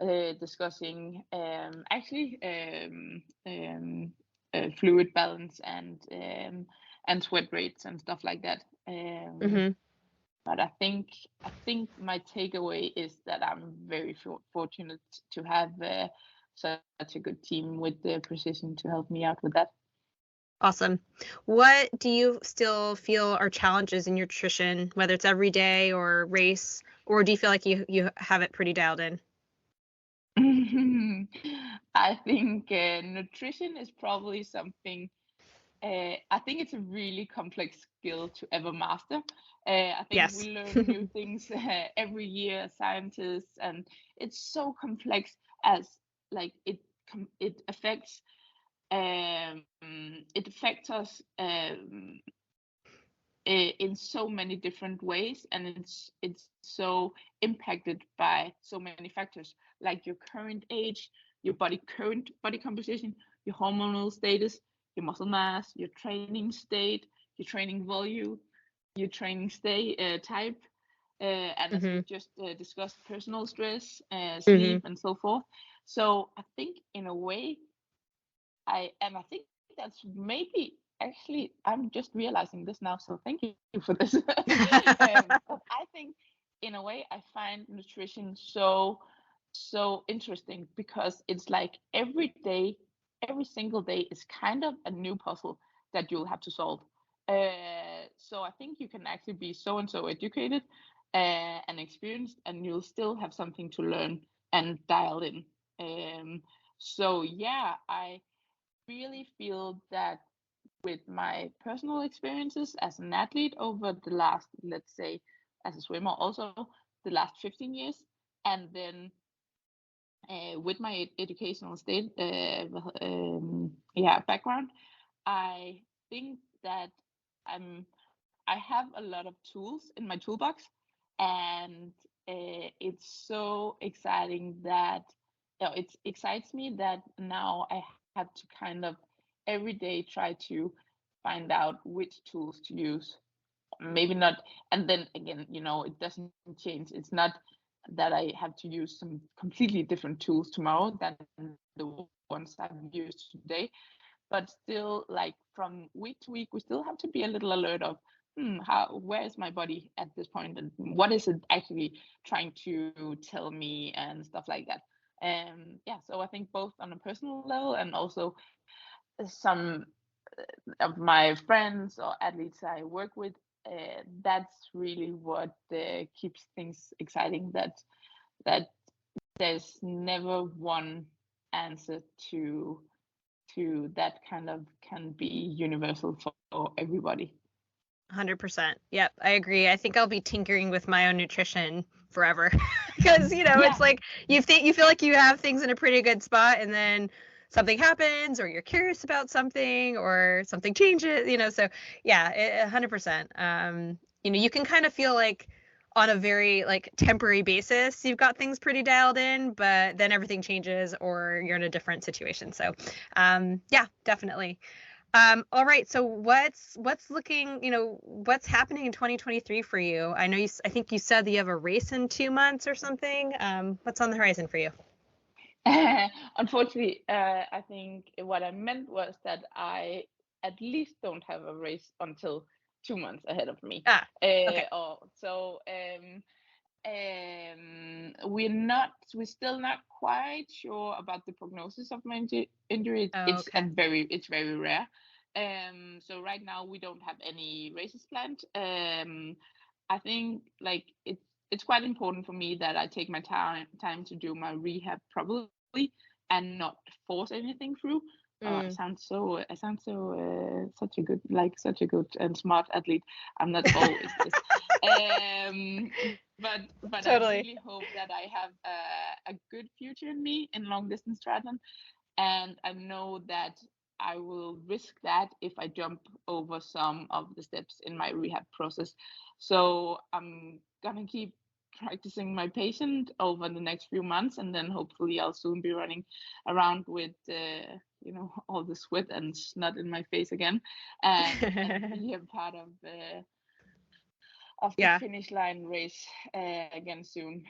like discussing actually fluid balance and sweat rates and stuff like that. Hmm. But I think my takeaway is that I'm very fortunate to have such a good team with the precision to help me out with that. Awesome. What do you still feel are challenges in your nutrition, whether it's every day or race, or do you feel like you have it pretty dialed in? I think nutrition is probably something. I think it's a really complex skill to ever master. I think Yes. we learn new things every year as scientists, and it's so complex as like it affects us in so many different ways, and it's so impacted by so many factors, like your current age, your current body composition, your hormonal status, your muscle mass, your training state, your training volume, your training type, and as we Hmm. just discussed, personal stress, Hmm. sleep, and so forth. So I think in a way, I think that's maybe actually I'm just realizing this now, so thank you for this. But I think in a way I find nutrition so interesting because it's like every single day is kind of a new puzzle that you'll have to solve. So I think you can actually be so and so educated and experienced, and you'll still have something to learn and dial in. So yeah, I really feel that with my personal experiences as an athlete over the last, let's say, as a swimmer, also the last 15 years, and then with my educational background, I think that I'm I have a lot of tools in my toolbox, and it's so exciting that it excites me that now I have to kind of every day try to find out which tools to use. Maybe not, and then again, it doesn't change. It's not that I have to use some completely different tools tomorrow than the ones I've used today, but still, like from week to week, we still have to be a little alert of where is my body at this point, and what is it actually trying to tell me, and stuff like that. Yeah, so I think both on a personal level and also some of my friends or athletes I work with, that's really what keeps things exciting. That there's never one answer to that kind of can be universal for everybody. 100%. Yep, I agree. I think I'll be tinkering with my own nutrition forever because it's Yeah. like you feel like you have things in a pretty good spot, and then something happens, or you're curious about something, or something changes. So yeah, 100%. You can kind of feel like on a very like temporary basis you've got things pretty dialed in, but then everything changes, or you're in a different situation. So yeah, definitely. All right. So what's looking, what's happening in 2023 for you? I think you said that you have a race in 2 months or something. What's on the horizon for you? Unfortunately, I think what I meant was that I at least don't have a race until 2 months ahead of me. Ah, okay. We're still not quite sure about the prognosis of my injury. Oh, okay. It's very rare. So right now we don't have any races planned. I think like it's quite important for me that I take my time to do my rehab properly and not force anything through. Mm. I sound so such a good and smart athlete. I'm not always this. Um, but I Totally. really hope that I have a good future in me in long distance triathlon, and I know that I will risk that if I jump over some of the steps in my rehab process. So I'm gonna keep practicing my patient over the next few months, and then hopefully I'll soon be running around with all the sweat and snot in my face again, and be a part of the Yeah. finish line race again soon.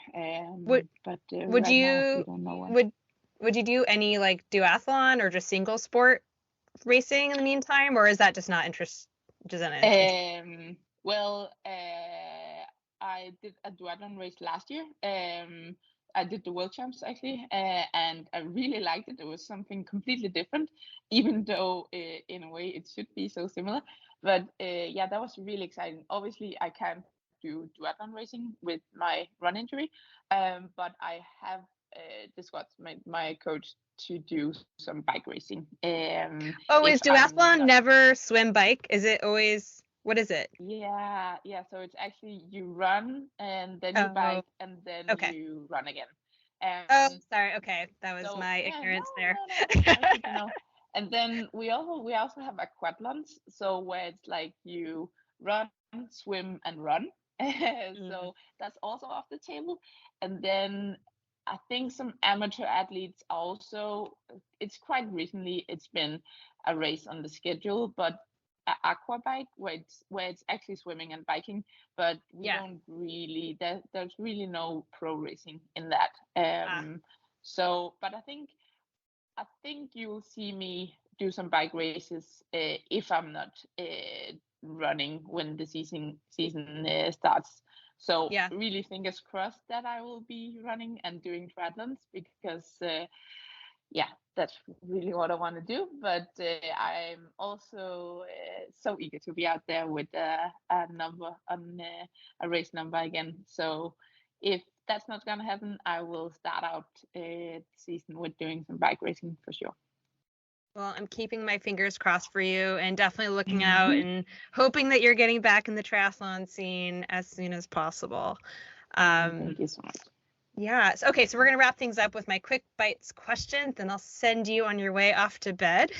Would But would right now we you don't know when. would you do any like duathlon or just single sport racing in the meantime, or is that just not interest? Well, I did a duathlon race last year. I did the World Champs actually, and I really liked it. It was something completely different, even though in a way it should be so similar. But yeah, that was really exciting. Obviously, I can't do duathlon racing with my run injury, but I have discussed my coach to do some bike racing. Oh, If is I'm duathlon not never swim bike? Is it always, what is it? Yeah. So it's actually you run and then you Oh, bike and then okay. you run again. Oh, sorry. Okay, that was So my yeah, ignorance there. no, that's good to know. And then we also have aquathlons, so where it's like you run, swim, and run. Mm. So that's also off the table. And then I think some amateur athletes also. It's quite recently. It's been a race on the schedule, but aqua bike where it's actually swimming and biking, but we Yeah. don't really. There's really no pro racing in that. Ah, So, but I think you'll see me do some bike races if I'm not running when the season starts. So yeah. really fingers crossed that I will be running and doing triathlons because yeah, that's really what I want to do. But I'm also so eager to be out there with a number on a race number again. So if that's not gonna happen, I will start out the season with doing some bike racing for sure. Well, I'm keeping my fingers crossed for you and definitely looking out Mhm. and hoping that you're getting back in the triathlon scene as soon as possible. Thank you so much. Yeah. Okay, so we're going to wrap things up with my quick bites questions, then I'll send you on your way off to bed.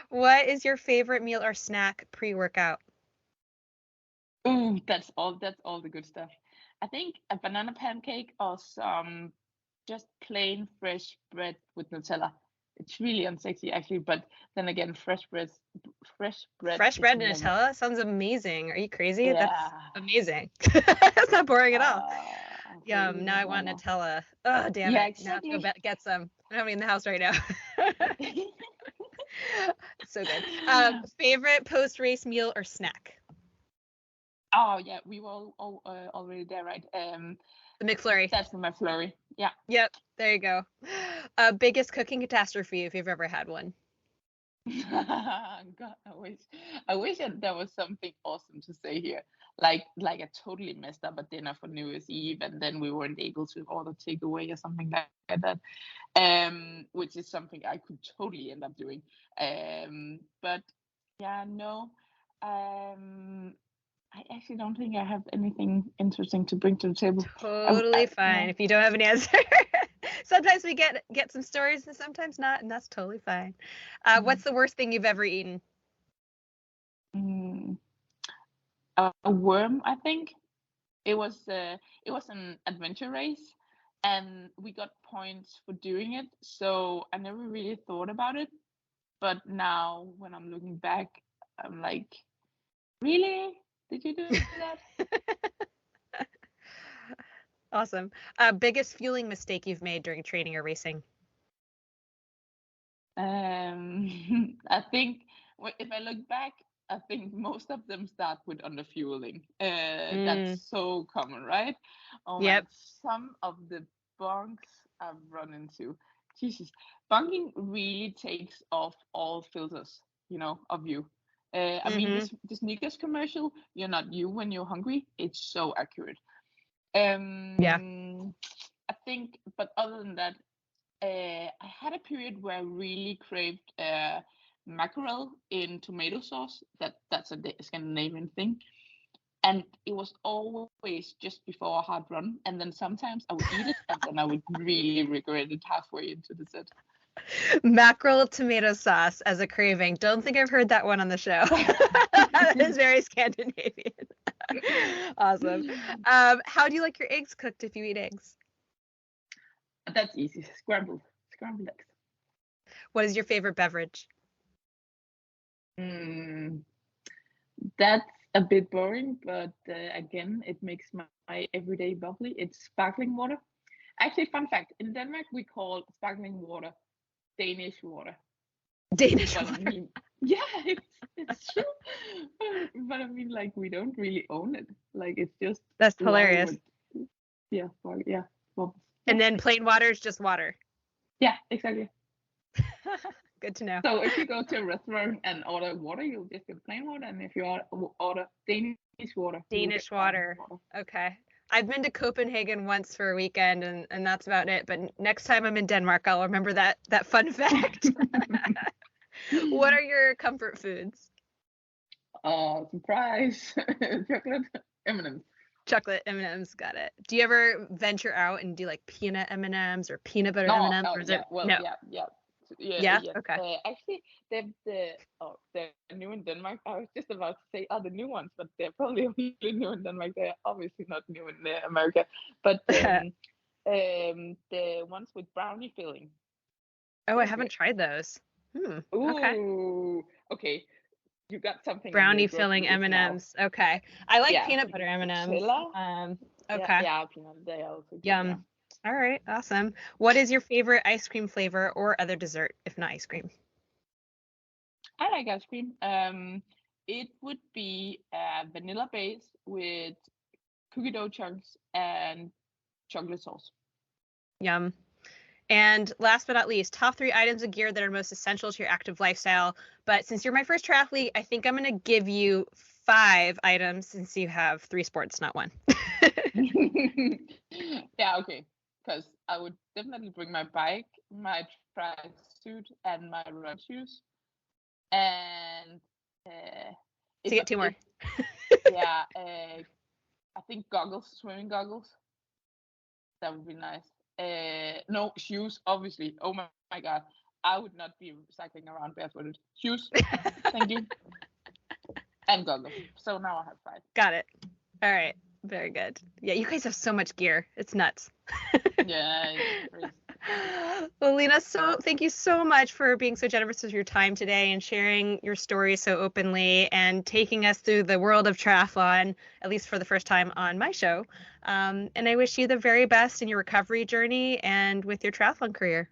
What is your favorite meal or snack pre-workout? Ooh, that's all. That's all the good stuff. I think a banana pancake or some just plain fresh bread with Nutella. It's really unsexy actually, but then again, fresh bread Fresh is bread and never. Nutella? Sounds amazing. Are you crazy? That's Yeah. amazing. That's not boring at all. Yum. Really, Now I no, want no. Nutella. Oh, damn Yeah, it. Now I have to go exactly. get some. I don't have any in the house right now. So good. Favorite post-race meal or snack? Oh yeah, we were all already there, right? The McFlurry. That's my flurry. Yeah. Yep, there you go. Biggest cooking catastrophe if you've ever had one. God, I wish that there was something awesome to say here. Like I totally messed up a dinner for New Year's Eve, and then we weren't able to order takeaway or something like that. Which is something I could totally end up doing. But yeah, no. I actually don't think I have anything interesting to bring to the table. Totally Yeah. fine if you don't have an answer. Sometimes we get some stories and sometimes not, and that's totally fine. What's the worst thing you've ever eaten? Mm, a worm, I think. It was an adventure race, and we got points for doing it. So I never really thought about it. But now, when I'm looking back, I'm like, really? Did you do that? Awesome. Biggest fueling mistake you've made during training or racing? I think if I look back, I think most of them start with underfueling. Mm, That's so common, right? Oh man, yep. some of the bunks I've run into. Jesus, bunking really takes off all filters, of you. I mean, Mm-hmm. this Snickers commercial, "You're not you when you're hungry." It's so accurate. Yeah. I think, but other than that, I had a period where I really craved mackerel in tomato sauce. That's a Scandinavian thing, and it was always just before a hard run. And then sometimes I would eat it, and then I would really regret it halfway into the set. Mackerel tomato sauce as a craving. Don't think I've heard that one on the show. That is very Scandinavian. Awesome. How do you like your eggs cooked if you eat eggs? That's easy. Scrambled eggs. What is your favorite beverage? That's a bit boring, but again, it makes my everyday bubbly. It's sparkling water. Actually, fun fact, in Denmark, we call sparkling water Danish water. Danish But water. I mean, yeah, it's true. But I mean, like, we don't really own it. Like, it's just That's water hilarious. with, yeah, bubbles. And then plain water is just water. Yeah, exactly. Good to know. So if you go to a restaurant and order water, you'll just get plain water. And if you order Danish water, you'll Danish get water. water. Okay. I've been to Copenhagen once for a weekend, and that's about it. But next time I'm in Denmark, I'll remember that fun fact. What are your comfort foods? Surprise! Chocolate M&Ms. Chocolate M&Ms, got it. Do you ever venture out and do like peanut M&Ms or peanut butter No, M&Ms? no, Or is yeah, it well, no? yeah. Yeah? Yes. Okay. Actually, they're new in Denmark. I was just about to say the new ones, but they're probably only new in Denmark. They're obviously not new in America. But the ones with brownie filling. Oh, I They're haven't good. tried those. Okay. Ooh, okay. You got something on Brownie your filling grocery list now. M&Ms. Okay. I like Yeah, peanut butter M&Ms. Nutella. Okay. Yeah, peanut. They are also good. Yum. Yeah. All right. Awesome. What is your favorite ice cream flavor or other dessert, if not ice cream? I like ice cream. It would be vanilla base with cookie dough chunks and chocolate sauce. Yum. And last but not least, top 3 items of gear that are most essential to your active lifestyle. But since you're my first triathlete, I think I'm going to give you 5 items since you have 3 sports, not 1. Yeah, okay. Because I would definitely bring my bike, my tracksuit, and my run shoes. And So you get 2 more. Yeah, I think goggles, swimming goggles. That would be nice. No, shoes, obviously. Oh my God. I would not be cycling around barefooted. Shoes, thank you. And goggles. So now I have 5. Got it. All right. Very good. Yeah, you guys have so much gear. It's nuts. Yeah, it's crazy. Well, Lena, thank you so much for being so generous with your time today and sharing your story so openly and taking us through the world of triathlon, at least for the first time on my show. And I wish you the very best in your recovery journey and with your triathlon career.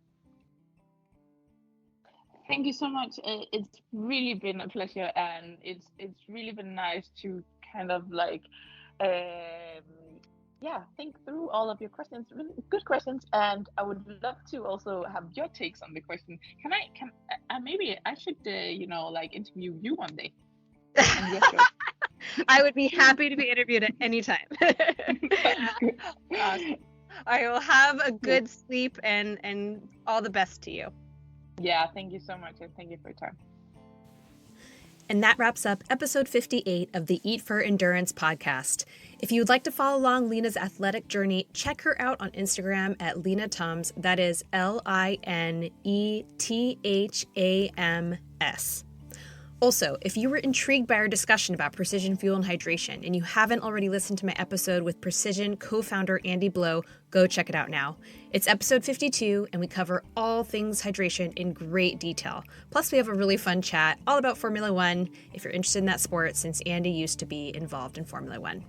Thank you so much. It's really been a pleasure, and it's really been nice to kind of like think through all of your questions. Really good questions, and I would love to also have your takes on the question. Maybe I should interview you one day on your show. I would be happy to be interviewed at any time. Awesome. I will have a good sleep and all the best to you. Yeah, thank you so much, and thank you for your time. And that wraps up episode 58 of the Eat for Endurance podcast. If you would like to follow along Lena's athletic journey, check her out on Instagram at Line Thams. That is LINETHAMS. Also, if you were intrigued by our discussion about precision fuel and hydration and you haven't already listened to my episode with Precision co-founder Andy Blow, go check it out now. It's episode 52 and we cover all things hydration in great detail. Plus we have a really fun chat all about Formula One if you're interested in that sport, since Andy used to be involved in Formula One.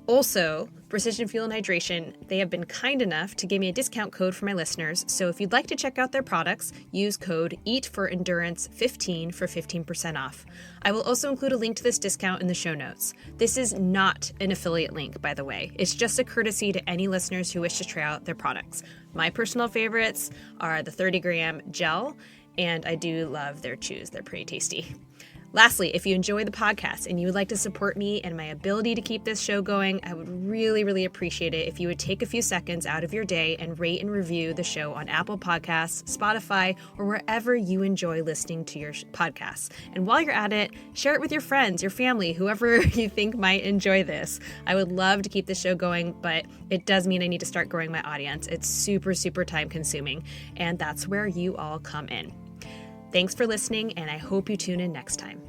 Also, Precision Fuel and Hydration, they have been kind enough to give me a discount code for my listeners, so if you'd like to check out their products, use code EATFORENDURANCE15 for 15% off. I will also include a link to this discount in the show notes. This is not an affiliate link, by the way. It's just a courtesy to any listeners who wish to try out their products. My personal favorites are the 30-gram gel, and I do love their chews. They're pretty tasty. Lastly, if you enjoy the podcast and you would like to support me and my ability to keep this show going, I would really, really appreciate it if you would take a few seconds out of your day and rate and review the show on Apple Podcasts, Spotify, or wherever you enjoy listening to your podcasts. And while you're at it, share it with your friends, your family, whoever you think might enjoy this. I would love to keep this show going, but it does mean I need to start growing my audience. It's super, super time consuming, and that's where you all come in. Thanks for listening, and I hope you tune in next time.